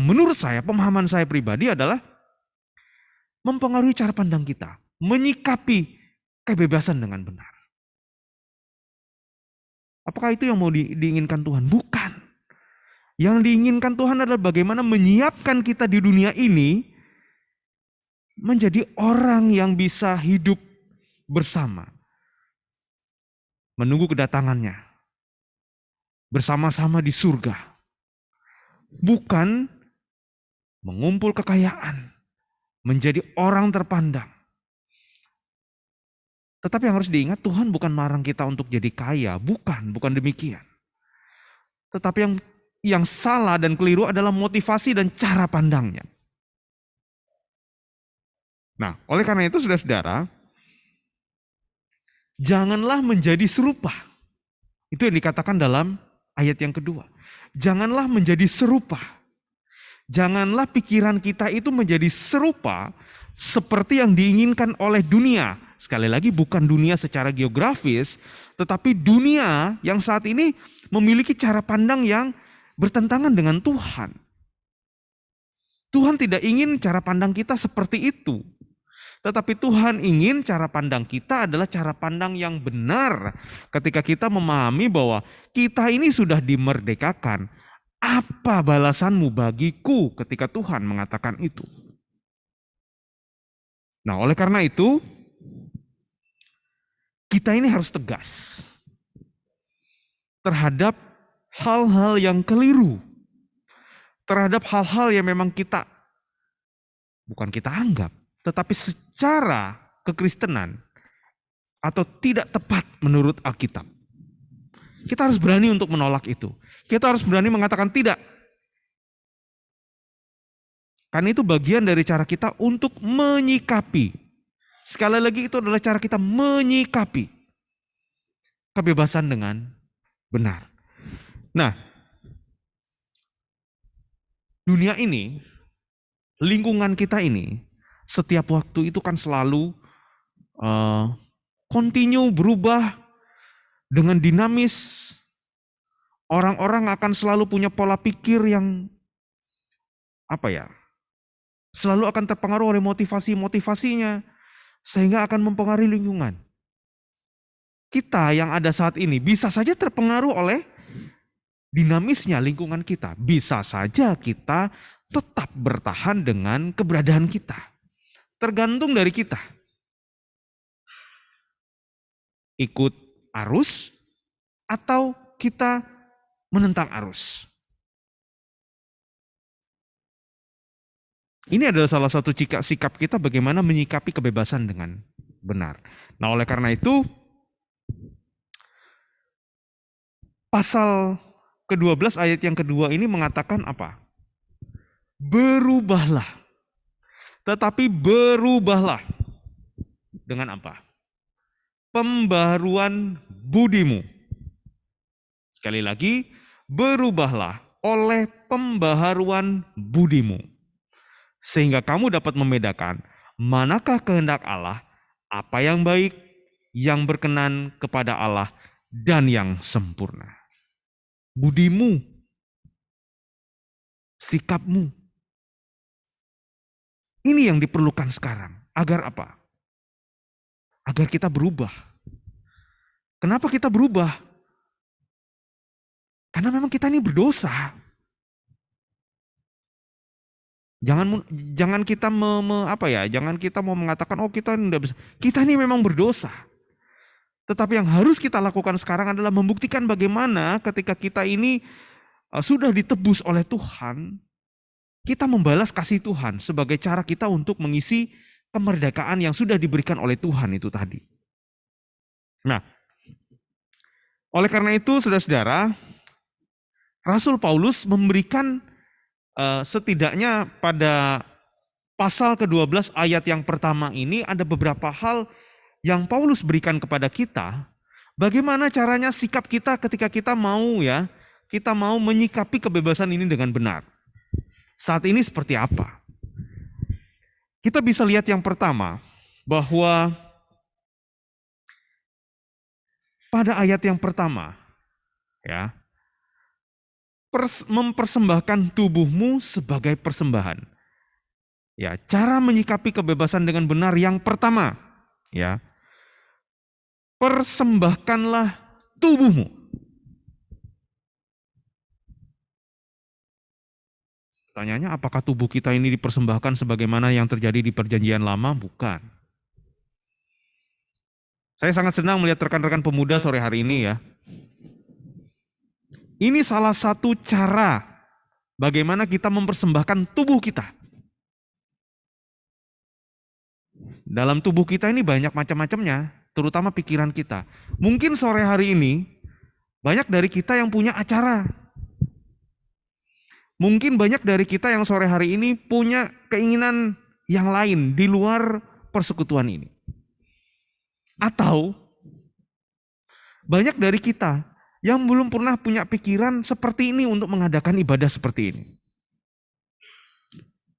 Speaker 5: menurut saya, pemahaman saya pribadi adalah mempengaruhi cara pandang kita, menyikapi kebebasan dengan benar. Apakah itu yang mau diinginkan Tuhan? Bukan. Yang diinginkan Tuhan adalah bagaimana menyiapkan kita di dunia ini menjadi orang yang bisa hidup bersama. Menunggu kedatangannya. Bersama-sama di surga. Bukan mengumpul kekayaan. Menjadi orang terpandang. Tetapi yang harus diingat, Tuhan bukan melarang kita untuk jadi kaya. Bukan demikian. Tetapi yang salah dan keliru adalah motivasi dan cara pandangnya. Nah, oleh karena itu saudara-saudara, janganlah menjadi serupa. Itu yang dikatakan dalam ayat yang kedua. Janganlah menjadi serupa. Janganlah pikiran kita itu menjadi serupa seperti yang diinginkan oleh dunia. Sekali lagi bukan dunia secara geografis, tetapi dunia yang saat ini memiliki cara pandang yang bertentangan dengan Tuhan. Tuhan tidak ingin cara pandang kita seperti itu. Tetapi Tuhan ingin cara pandang kita adalah cara pandang yang benar. Ketika kita memahami bahwa kita ini sudah dimerdekakan. Apa balasanmu bagiku ketika Tuhan mengatakan itu? Nah, oleh karena itu, kita ini harus tegas terhadap hal-hal yang keliru, terhadap hal-hal yang memang bukan kita anggap, tetapi secara kekristenan atau tidak tepat menurut Alkitab. Kita harus berani untuk menolak itu. Kita harus berani mengatakan tidak. Karena itu bagian dari cara kita untuk menyikapi. Sekali lagi itu adalah cara kita menyikapi kebebasan dengan benar. Nah, dunia ini, lingkungan kita ini, setiap waktu itu kan selalu continue berubah dengan dinamis. Orang-orang akan selalu punya pola pikir yang selalu akan terpengaruh oleh motivasinya, sehingga akan mempengaruhi lingkungan. Kita yang ada saat ini bisa saja terpengaruh oleh dinamisnya lingkungan kita. Bisa saja kita tetap bertahan dengan keberadaan kita. Tergantung dari kita. Ikut arus atau kita menentang arus. Ini adalah salah satu sikap kita bagaimana menyikapi kebebasan dengan benar. Nah, oleh karena itu, pasal ke-12 ayat yang kedua ini mengatakan apa? berubahlah. Tetapi berubahlah. Dengan apa? Pembaruan budimu. Sekali lagi, berubahlah oleh pembaharuan budimu. Sehingga kamu dapat membedakan manakah kehendak Allah, apa yang baik, yang berkenan kepada Allah, dan yang sempurna. Budimu, sikapmu. Ini yang diperlukan sekarang. Agar apa? Agar kita berubah. Kenapa kita berubah? Karena memang kita ini berdosa. Jangan kita jangan kita mau mengatakan oh kita ini tidak bisa. Kita ini memang berdosa. Tetapi yang harus kita lakukan sekarang adalah membuktikan bagaimana ketika kita ini sudah ditebus oleh Tuhan, kita membalas kasih Tuhan sebagai cara kita untuk mengisi kemerdekaan yang sudah diberikan oleh Tuhan itu tadi. Nah, oleh karena itu saudara-saudara, Rasul Paulus memberikan setidaknya pada pasal ke-12 ayat yang pertama ini ada beberapa hal yang Paulus berikan kepada kita, bagaimana caranya sikap kita ketika kita mau menyikapi kebebasan ini dengan benar. Saat ini seperti apa? Kita bisa lihat yang pertama, bahwa pada ayat yang pertama, ya, mempersembahkan tubuhmu sebagai persembahan. Ya, cara menyikapi kebebasan dengan benar yang pertama, ya, persembahkanlah tubuhmu. Pertanyaannya, apakah tubuh kita ini dipersembahkan sebagaimana yang terjadi di perjanjian lama? Bukan. Saya sangat senang melihat rekan-rekan pemuda sore hari ini ya. Ini salah satu cara bagaimana kita mempersembahkan tubuh kita. Dalam tubuh kita ini banyak macam-macamnya, terutama pikiran kita. Mungkin sore hari ini banyak dari kita yang punya acara. Mungkin banyak dari kita yang sore hari ini punya keinginan yang lain di luar persekutuan ini. Atau banyak dari kita yang belum pernah punya pikiran seperti ini untuk mengadakan ibadah seperti ini.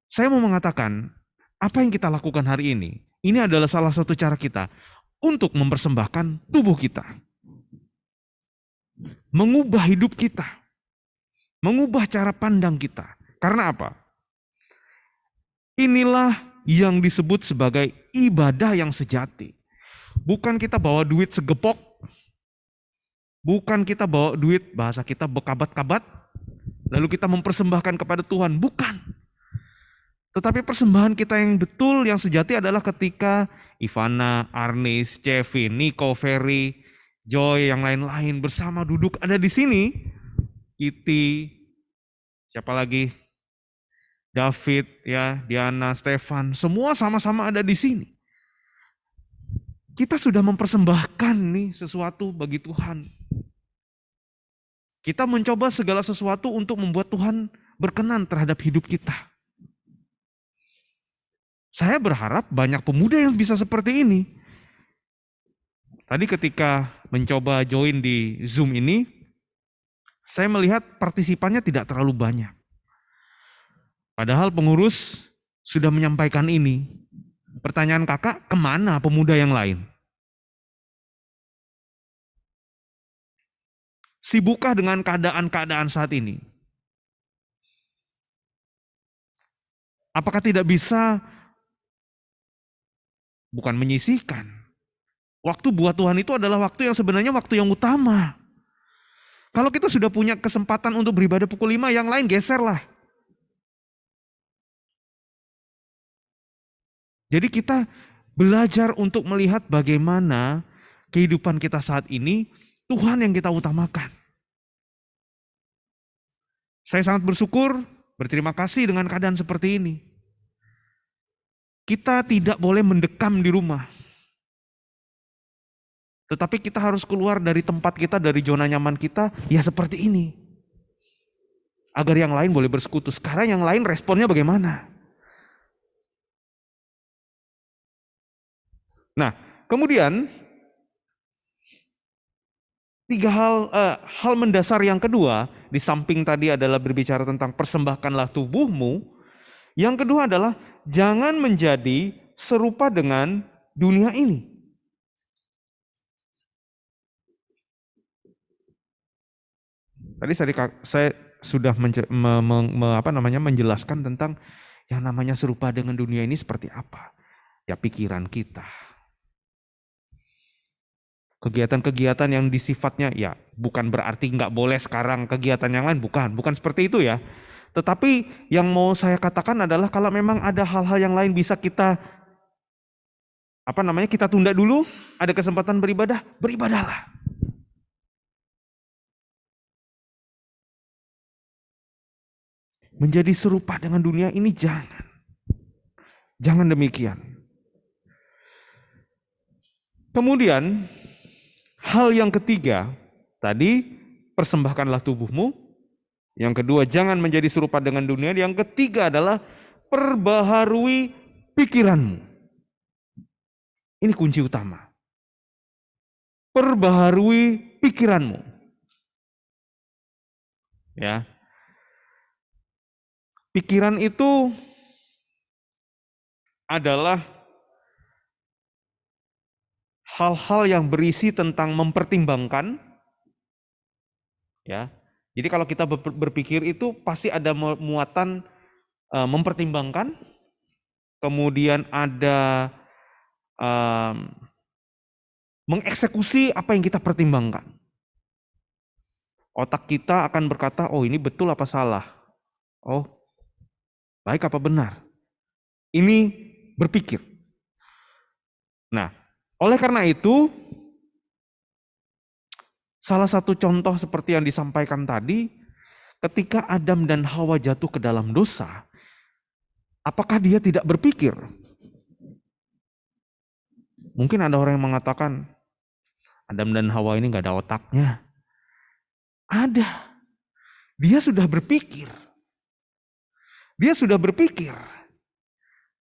Speaker 5: Saya mau mengatakan, apa yang kita lakukan hari ini adalah salah satu cara kita untuk mempersembahkan tubuh kita. Mengubah hidup kita. Mengubah cara pandang kita. Karena apa? Inilah yang disebut sebagai ibadah yang sejati. Bukan kita bawa duit segepok. Bukan kita bawa duit, bahasa kita bekabat-kabat. Lalu kita mempersembahkan kepada Tuhan. Bukan. Tetapi persembahan kita yang betul, yang sejati adalah ketika Ivana, Arnis, Kevin, Nico, Ferry, Joy, yang lain-lain bersama duduk ada di sini. Kitty, siapa lagi? David, ya, Diana, Stefan, semua sama-sama ada di sini. Kita sudah mempersembahkan nih sesuatu bagi Tuhan. Kita mencoba segala sesuatu untuk membuat Tuhan berkenan terhadap hidup kita. Saya berharap banyak pemuda yang bisa seperti ini. Tadi ketika mencoba join di Zoom ini, saya melihat partisipannya tidak terlalu banyak. Padahal pengurus sudah menyampaikan ini. Pertanyaan kakak, kemana pemuda yang lain? Sibukkah dengan keadaan-keadaan saat ini? Apakah tidak bisa, bukan menyisihkan. Waktu buat Tuhan itu adalah waktu yang sebenarnya waktu yang utama. Kalau kita sudah punya kesempatan untuk beribadah pukul 5, yang lain geserlah. Jadi kita belajar untuk melihat bagaimana kehidupan kita saat ini, Tuhan yang kita utamakan. Saya sangat bersyukur, berterima kasih dengan keadaan seperti ini. Kita tidak boleh mendekam di rumah. Tetapi kita harus keluar dari tempat kita, dari zona nyaman kita, ya seperti ini. agar yang lain boleh bersekutu. Sekarang yang lain responnya bagaimana? Nah, kemudian tiga hal mendasar yang kedua, di samping tadi adalah berbicara tentang persembahkanlah tubuhmu, yang kedua adalah jangan menjadi serupa dengan dunia ini. Tadi saya sudah menjelaskan tentang yang namanya serupa dengan dunia ini seperti apa. Ya pikiran kita. Kegiatan-kegiatan yang disifatnya ya bukan berarti nggak boleh sekarang kegiatan yang lain, bukan seperti itu ya. Tetapi yang mau saya katakan adalah kalau memang ada hal-hal yang lain bisa kita kita tunda dulu, ada kesempatan beribadah, beribadahlah. Menjadi serupa dengan dunia ini jangan. Jangan demikian. Kemudian hal yang ketiga, tadi persembahkanlah tubuhmu. Yang kedua, jangan menjadi serupa dengan dunia. Yang ketiga adalah perbaharui pikiranmu. Ini kunci utama. Perbaharui pikiranmu. Ya. Pikiran itu adalah hal-hal yang berisi tentang mempertimbangkan, ya. Jadi kalau kita berpikir itu pasti ada muatan mempertimbangkan, kemudian ada mengeksekusi apa yang kita pertimbangkan. Otak kita akan berkata, oh ini betul apa salah? Oh, baik apa benar? Ini berpikir. Nah, oleh karena itu, salah satu contoh seperti yang disampaikan tadi, ketika Adam dan Hawa jatuh ke dalam dosa, apakah dia tidak berpikir? Mungkin ada orang yang mengatakan, Adam dan Hawa ini gak ada otaknya. Ada. Dia sudah berpikir. Dia sudah berpikir.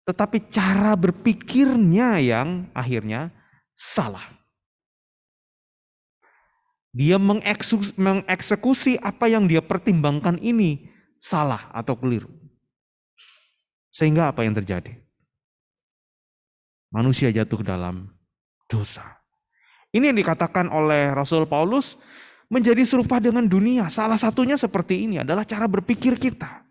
Speaker 5: Tetapi cara berpikirnya yang akhirnya salah. Dia mengeksekusi apa yang dia pertimbangkan ini salah atau keliru. Sehingga apa yang terjadi? Manusia jatuh ke dalam dosa. Ini yang dikatakan oleh Rasul Paulus menjadi serupa dengan dunia. Salah satunya seperti ini adalah cara berpikir kita.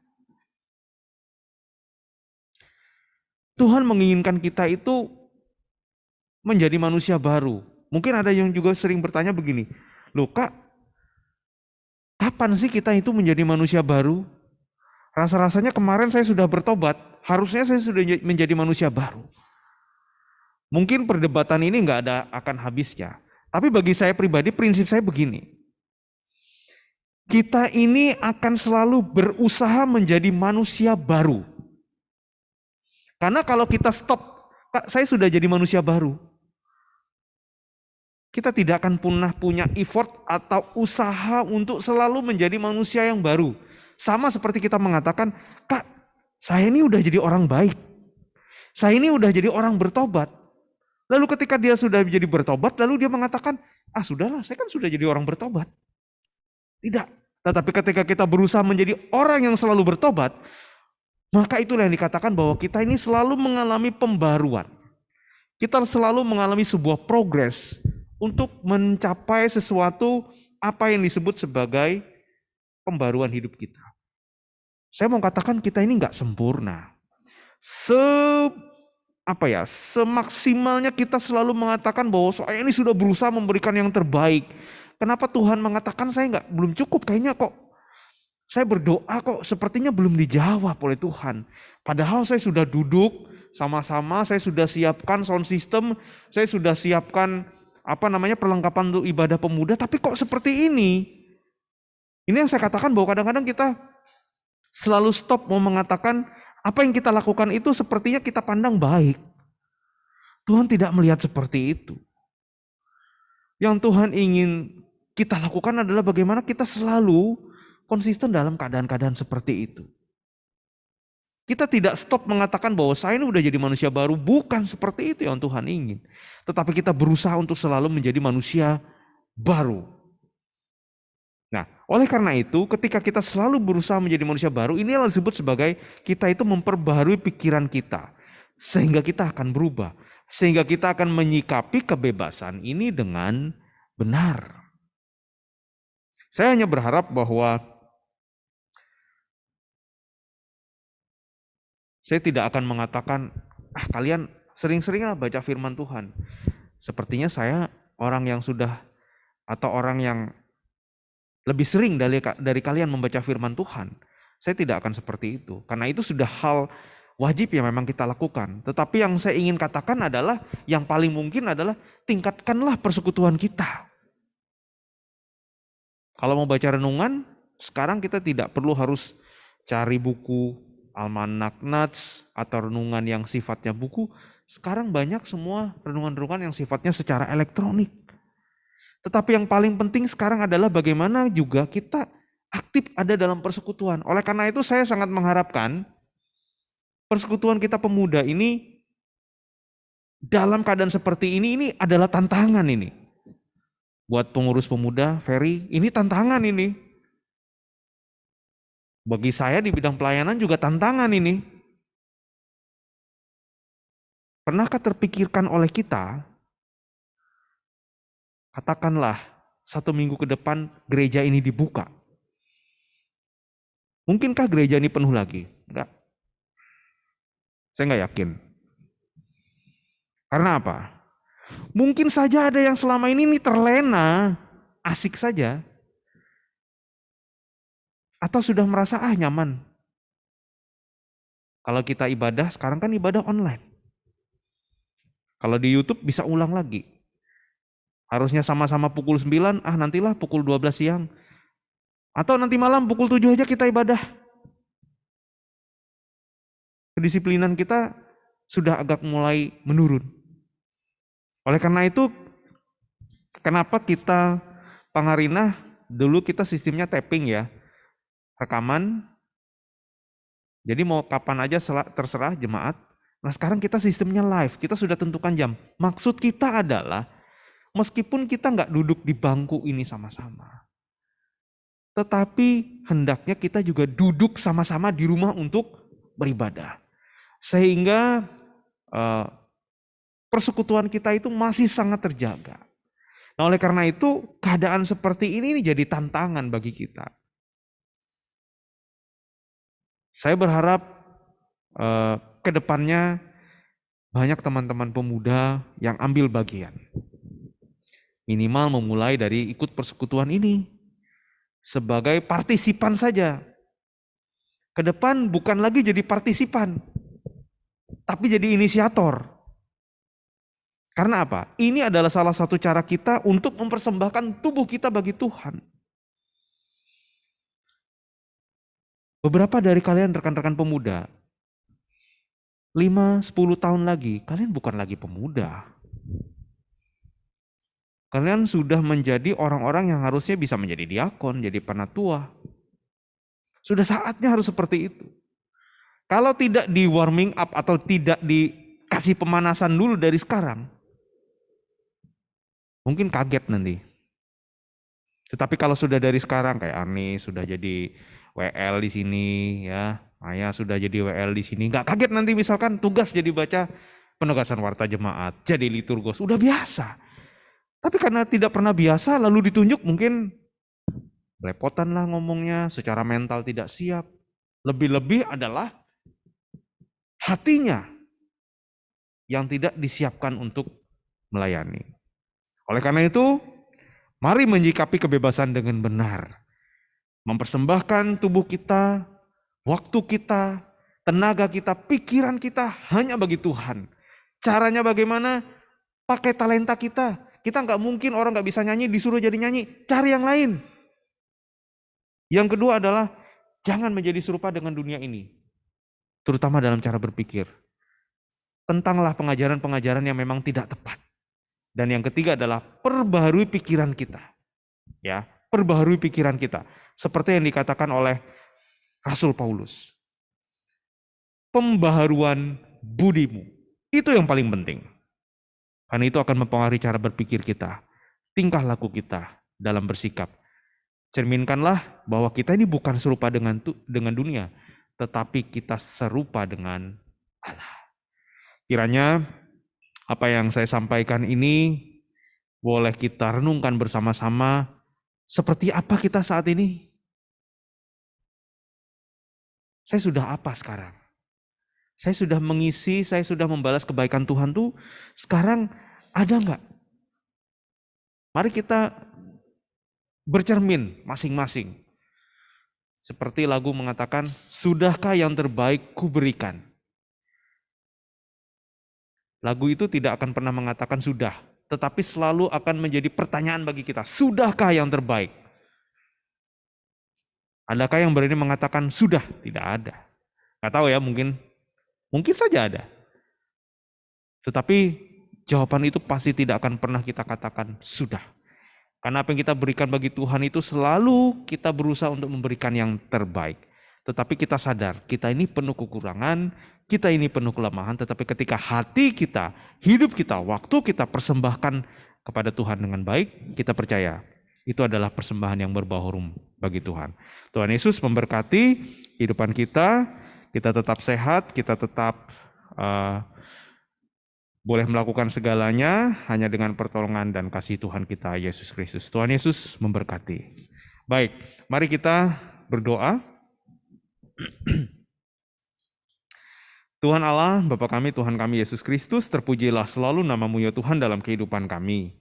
Speaker 5: Tuhan menginginkan kita itu menjadi manusia baru. Mungkin ada yang juga sering bertanya begini, loh Kak, kapan sih kita itu menjadi manusia baru? Rasa-rasanya kemarin saya sudah bertobat, harusnya saya sudah menjadi manusia baru. Mungkin perdebatan ini nggak ada akan habisnya. Tapi bagi saya pribadi, prinsip saya begini. Kita ini akan selalu berusaha menjadi manusia baru. Karena kalau kita stop, Kak, saya sudah jadi manusia baru. Kita tidak akan pernah punya effort atau usaha untuk selalu menjadi manusia yang baru. Sama seperti kita mengatakan, Kak, saya ini udah jadi orang baik. Saya ini udah jadi orang bertobat. Lalu ketika dia sudah jadi bertobat, lalu dia mengatakan, sudahlah, saya kan sudah jadi orang bertobat. Tidak. Tetapi ketika kita berusaha menjadi orang yang selalu bertobat, maka itulah yang dikatakan bahwa kita ini selalu mengalami pembaruan. Kita selalu mengalami sebuah progres untuk mencapai sesuatu apa yang disebut sebagai pembaruan hidup kita. Saya mau katakan kita ini nggak sempurna. Semaksimalnya kita selalu mengatakan bahwa saya ini sudah berusaha memberikan yang terbaik. Kenapa Tuhan mengatakan saya belum cukup kayaknya kok. Saya berdoa kok sepertinya belum dijawab oleh Tuhan. Padahal saya sudah duduk sama-sama, saya sudah siapkan sound system, saya sudah siapkan perlengkapan untuk ibadah pemuda, tapi kok seperti ini? Ini yang saya katakan bahwa kadang-kadang kita selalu stop mau mengatakan apa yang kita lakukan itu sepertinya kita pandang baik. Tuhan tidak melihat seperti itu. Yang Tuhan ingin kita lakukan adalah bagaimana kita selalu konsisten dalam keadaan-keadaan seperti itu. Kita tidak stop mengatakan bahwa saya ini udah jadi manusia baru. Bukan seperti itu yang Tuhan ingin. Tetapi kita berusaha untuk selalu menjadi manusia baru. Nah, oleh karena itu ketika kita selalu berusaha menjadi manusia baru, ini yang disebut sebagai kita itu memperbaharui pikiran kita. Sehingga kita akan berubah. Sehingga kita akan menyikapi kebebasan ini dengan benar. Saya hanya berharap bahwa saya tidak akan mengatakan, kalian sering-seringlah baca firman Tuhan. Sepertinya saya orang yang sudah, atau orang yang lebih sering dari kalian membaca firman Tuhan. Saya tidak akan seperti itu. Karena itu sudah hal wajib yang memang kita lakukan. Tetapi yang saya ingin katakan adalah, yang paling mungkin adalah tingkatkanlah persekutuan kita. Kalau mau baca renungan, sekarang kita tidak perlu harus cari buku Almanak Nats atau renungan yang sifatnya buku. Sekarang banyak semua renungan-renungan yang sifatnya secara elektronik. Tetapi yang paling penting sekarang adalah bagaimana juga kita aktif ada dalam persekutuan. Oleh karena itu saya sangat mengharapkan persekutuan kita pemuda ini dalam keadaan seperti ini adalah tantangan ini. Buat pengurus pemuda, Ferry, ini tantangan ini. Bagi saya di bidang pelayanan juga tantangan ini. Pernahkah terpikirkan oleh kita, katakanlah 1 minggu ke depan gereja ini dibuka. Mungkinkah gereja ini penuh lagi? Enggak. Saya enggak yakin. Karena apa? Mungkin saja ada yang selama ini terlena, asik saja. Atau sudah merasa nyaman. Kalau kita ibadah, sekarang kan ibadah online. Kalau di YouTube bisa ulang lagi. Harusnya sama-sama pukul 9, nantilah pukul 12 siang. Atau nanti malam pukul 7 aja kita ibadah. Kedisiplinan kita sudah agak mulai menurun. Oleh karena itu, kenapa kita Pangarinah, dulu kita sistemnya tapping ya. Rekaman, jadi mau kapan aja terserah jemaat. Nah sekarang kita sistemnya live, kita sudah tentukan jam. Maksud kita adalah, meskipun kita nggak duduk di bangku ini sama-sama, tetapi hendaknya kita juga duduk sama-sama di rumah untuk beribadah. Sehingga persekutuan kita itu masih sangat terjaga. Nah oleh karena itu, keadaan seperti ini jadi tantangan bagi kita. Saya berharap ke depannya banyak teman-teman pemuda yang ambil bagian. Minimal memulai dari ikut persekutuan ini. Sebagai partisipan saja. Ke depan bukan lagi jadi partisipan. Tapi jadi inisiator. Karena apa? Ini adalah salah satu cara kita untuk mempersembahkan tubuh kita bagi Tuhan. Beberapa dari kalian rekan-rekan pemuda, 5-10 tahun lagi, kalian bukan lagi pemuda. Kalian sudah menjadi orang-orang yang harusnya bisa menjadi diakon, jadi penatua. Sudah saatnya harus seperti itu. Kalau tidak di warming up atau tidak dikasih pemanasan dulu dari sekarang, mungkin kaget nanti. Tetapi kalau sudah dari sekarang, kayak Arni sudah jadi WL di sini, ya, Maya sudah jadi WL di sini, nggak kaget nanti misalkan tugas jadi baca penugasan warta jemaat, jadi liturgos, udah biasa. Tapi karena tidak pernah biasa, lalu ditunjuk mungkin repotan lah ngomongnya, secara mental tidak siap. Lebih-lebih adalah hatinya yang tidak disiapkan untuk melayani. Oleh karena itu, mari menyikapi kebebasan dengan benar. Mempersembahkan tubuh kita, waktu kita, tenaga kita, pikiran kita hanya bagi Tuhan. Caranya bagaimana? Pakai talenta kita. Kita nggak mungkin orang nggak bisa nyanyi disuruh jadi nyanyi. Cari yang lain. Yang kedua adalah jangan menjadi serupa dengan dunia ini. Terutama dalam cara berpikir. Tentanglah pengajaran-pengajaran yang memang tidak tepat. Dan yang ketiga adalah perbaharui pikiran kita. Ya, perbaharui pikiran kita. Seperti yang dikatakan oleh Rasul Paulus. Pembaharuan budimu. Itu yang paling penting. Karena itu akan mempengaruhi cara berpikir kita, tingkah laku kita dalam bersikap. Cerminkanlah bahwa kita ini bukan serupa dengan dunia, tetapi kita serupa dengan Allah. Kiranya apa yang saya sampaikan ini boleh kita renungkan bersama-sama, seperti apa kita saat ini? Saya sudah apa sekarang? Saya sudah mengisi, saya sudah membalas kebaikan Tuhan tuh, sekarang ada enggak? Mari kita bercermin masing-masing. Seperti lagu mengatakan, sudahkah yang terbaik kuberikan? Lagu itu tidak akan pernah mengatakan sudah, tetapi selalu akan menjadi pertanyaan bagi kita, sudahkah yang terbaik? Adakah yang berani mengatakan sudah? Tidak ada. Nggak tahu ya, mungkin saja ada. Tetapi jawaban itu pasti tidak akan pernah kita katakan sudah. Karena apa yang kita berikan bagi Tuhan itu selalu kita berusaha untuk memberikan yang terbaik. Tetapi kita sadar, kita ini penuh kekurangan, kita ini penuh kelemahan, tetapi ketika hati kita, hidup kita, waktu kita persembahkan kepada Tuhan dengan baik, kita percaya itu adalah persembahan yang berbau bagi Tuhan. Tuhan Yesus memberkati kehidupan kita tetap sehat, kita tetap boleh melakukan segalanya hanya dengan pertolongan dan kasih Tuhan kita Yesus Kristus. Tuhan Yesus memberkati. Baik, mari kita berdoa. Tuhan Allah, Bapa kami, Tuhan kami Yesus Kristus, terpujilah selalu nama-Mu ya Tuhan dalam kehidupan kami.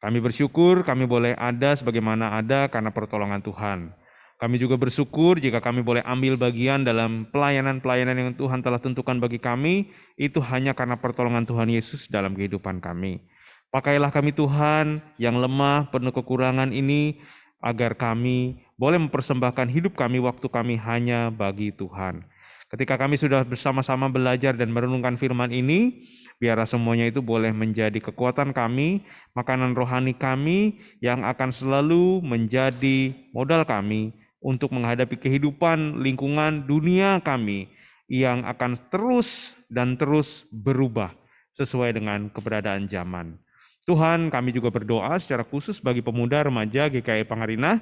Speaker 5: Kami bersyukur kami boleh ada sebagaimana ada karena pertolongan Tuhan. Kami juga bersyukur jika kami boleh ambil bagian dalam pelayanan-pelayanan yang Tuhan telah tentukan bagi kami, itu hanya karena pertolongan Tuhan Yesus dalam kehidupan kami. Pakailah kami Tuhan yang lemah, penuh kekurangan ini, agar kami boleh mempersembahkan hidup kami, waktu kami hanya bagi Tuhan. Ketika kami sudah bersama-sama belajar dan merenungkan firman ini, biarlah semuanya itu boleh menjadi kekuatan kami, makanan rohani kami yang akan selalu menjadi modal kami untuk menghadapi kehidupan lingkungan dunia kami yang akan terus dan terus berubah sesuai dengan keberadaan zaman. Tuhan, kami juga berdoa secara khusus bagi pemuda remaja GKI Pangarinah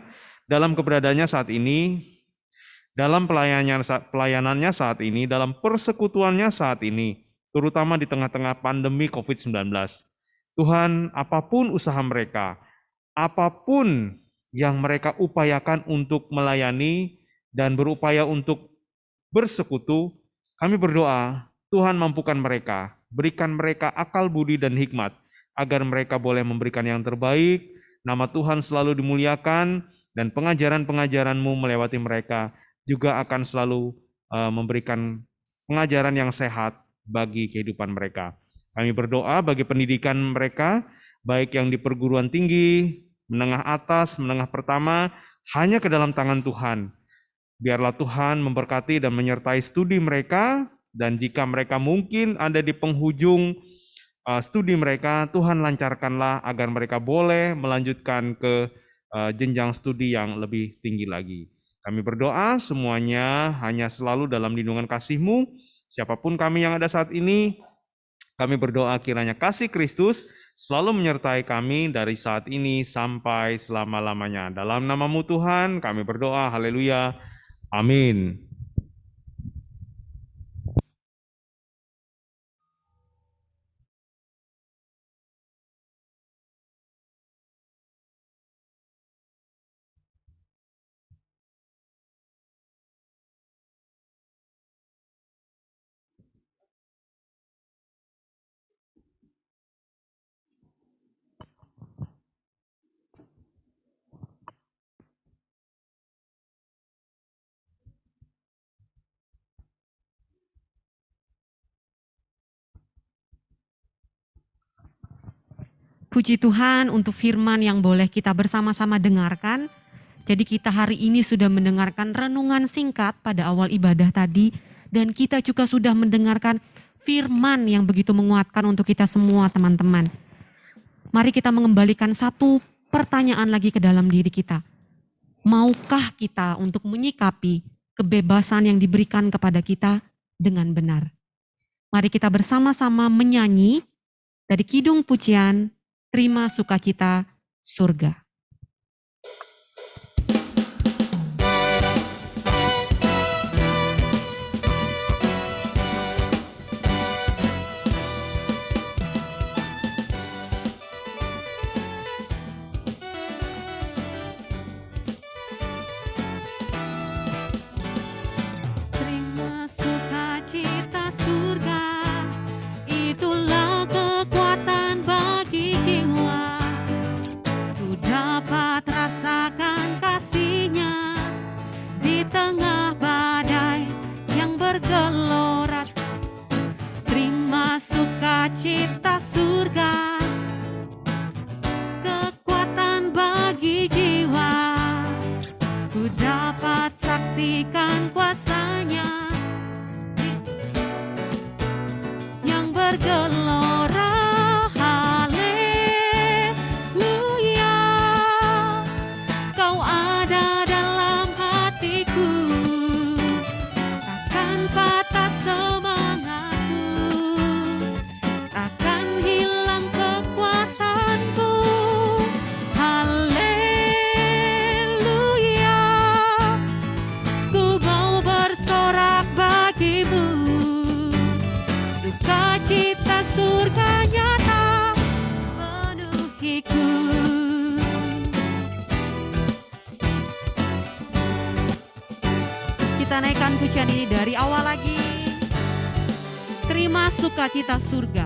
Speaker 5: dalam keberadaannya saat ini, dalam pelayanannya saat ini, dalam persekutuannya saat ini, terutama di tengah-tengah pandemi COVID-19. Tuhan, apapun usaha mereka, apapun yang mereka upayakan untuk melayani dan berupaya untuk bersekutu, kami berdoa, Tuhan mampukan mereka, berikan mereka akal budi dan hikmat, agar mereka boleh memberikan yang terbaik, nama Tuhan selalu dimuliakan, dan pengajaran-pengajaran-Mu melewati mereka, juga akan selalu memberikan pengajaran yang sehat bagi kehidupan mereka. Kami berdoa bagi pendidikan mereka, baik yang di perguruan tinggi, menengah atas, menengah pertama, hanya ke dalam tangan Tuhan. Biarlah Tuhan memberkati dan menyertai studi mereka, dan jika mereka mungkin ada di penghujung studi mereka, Tuhan lancarkanlah agar mereka boleh melanjutkan ke jenjang studi yang lebih tinggi lagi. Kami berdoa semuanya hanya selalu dalam lindungan kasih-Mu. Siapapun kami yang ada saat ini, kami berdoa kiranya kasih Kristus selalu menyertai kami dari saat ini sampai selama-lamanya. Dalam nama-Mu Tuhan kami berdoa, haleluya, amin.
Speaker 1: Puji Tuhan untuk firman yang boleh kita bersama-sama dengarkan. Jadi kita hari ini sudah mendengarkan renungan singkat pada awal ibadah tadi, dan kita juga sudah mendengarkan firman yang begitu menguatkan untuk kita semua teman-teman. Mari kita mengembalikan satu pertanyaan lagi ke dalam diri kita. Maukah kita untuk menyikapi kebebasan yang diberikan kepada kita dengan benar? Mari kita bersama-sama menyanyi dari Kidung Pujian, Terima Sukacita Surga. Terima sukacita surga, itulah kekuatan bagi jiwa. Ku dapat rasakan kasih-Nya di tengah badai yang bergelora. Terima sukacita surga, kekuatan bagi jiwa. Ku dapat saksikan kuasa-Nya yang bergelora. Haleluya, Kau ada dalam hatiku, takkan patah semangatku, takkan hilang kekuatanku. Haleluya, ku mau bersorak bagimu, sukacita surga nyata menuhiku. Kita naikkan pujian ini dari awal lagi. Terima sukacita surga.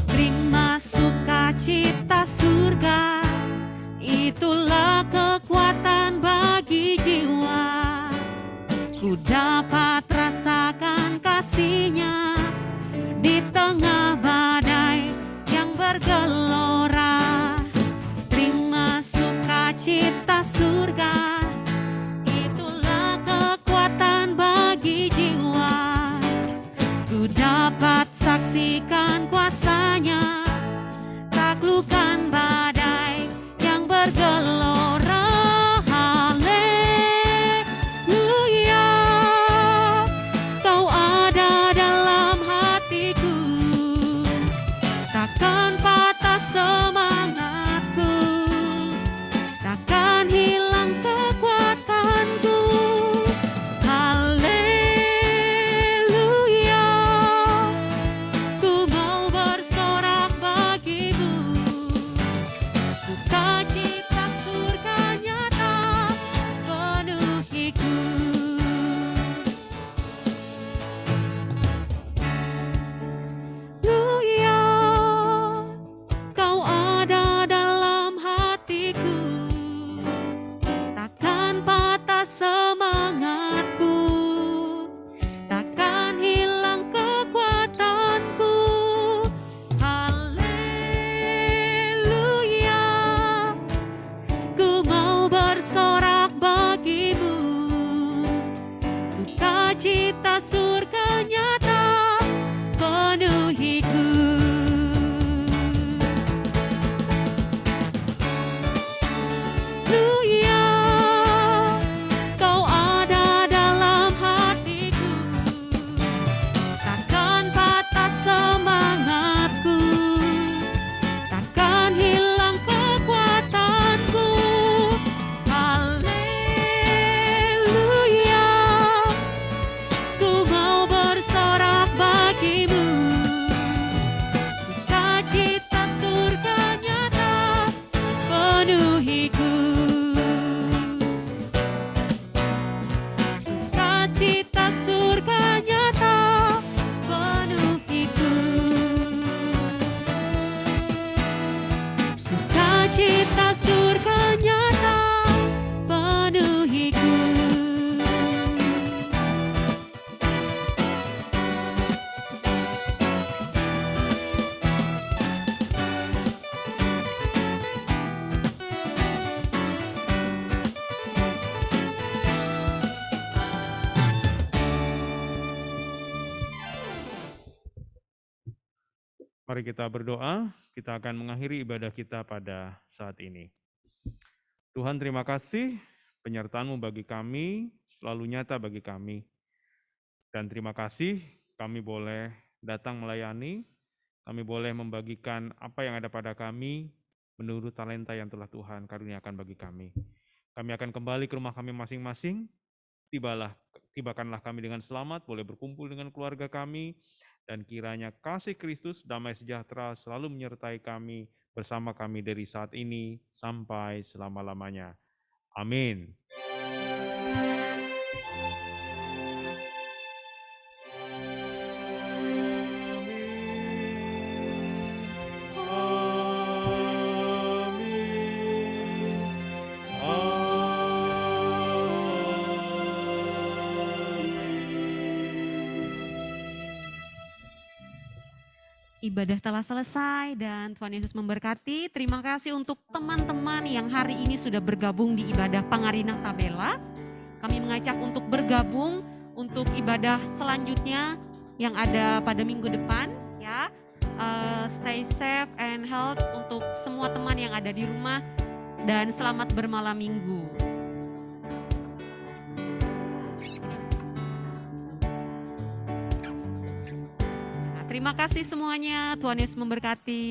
Speaker 1: Terima sukacita surga, itulah kekuatan bagi jiwa. Ku dapat rasakan kasih-Nya di tengah badai yang bergelora. Terima sukacita surga, itulah kekuatan bagi jiwa. Ku dapat saksikan kuasa-Nya, taklukkan badai yang bergelora. Haleluya, Kau ada dalam hatiku, takkan patah semangatku, takkan hilang kekuatanku. Haleluya, ku mau bersorak bagimu, sukacita surga nyata penuhiku. Haleluya, Kau ada dalam hatiku, takkan patah semangatku, takkan hilang kekuatanku. Haleluya, ku mau bersorak bagimu, sukacita surga nyata penuhiku. Haleluya, Kau ada dalam hatiku, takkan patah semangatku, takkan hilang kekuatanku. Haleluya, ku mau bersorak bagimu, sukacita surga nyata penuhiku. Sukacita surga nyata penuhiku. Sukacita surga nyata penuhiku.
Speaker 5: Mari kita berdoa, kita akan mengakhiri ibadah kita pada saat ini. Tuhan, terima kasih penyertaan-Mu bagi kami, selalu nyata bagi kami. Dan terima kasih kami boleh datang melayani, kami boleh membagikan apa yang ada pada kami menurut talenta yang telah Tuhan karuniakan bagi kami. Kami akan kembali ke rumah kami masing-masing, tibakanlah kami dengan selamat, boleh berkumpul dengan keluarga kami, dan kiranya kasih Kristus, damai sejahtera selalu menyertai kami, bersama kami dari saat ini sampai selama-lamanya. Amin.
Speaker 1: Ibadah telah selesai dan Tuhan Yesus memberkati. Terima kasih untuk teman-teman yang hari ini sudah bergabung di ibadah Pangarinah Tabela. Kami mengajak untuk bergabung untuk ibadah selanjutnya yang ada pada minggu depan ya. Stay safe and health untuk semua teman yang ada di rumah dan selamat bermalam minggu. Terima kasih semuanya, Tuhan Yesus memberkati.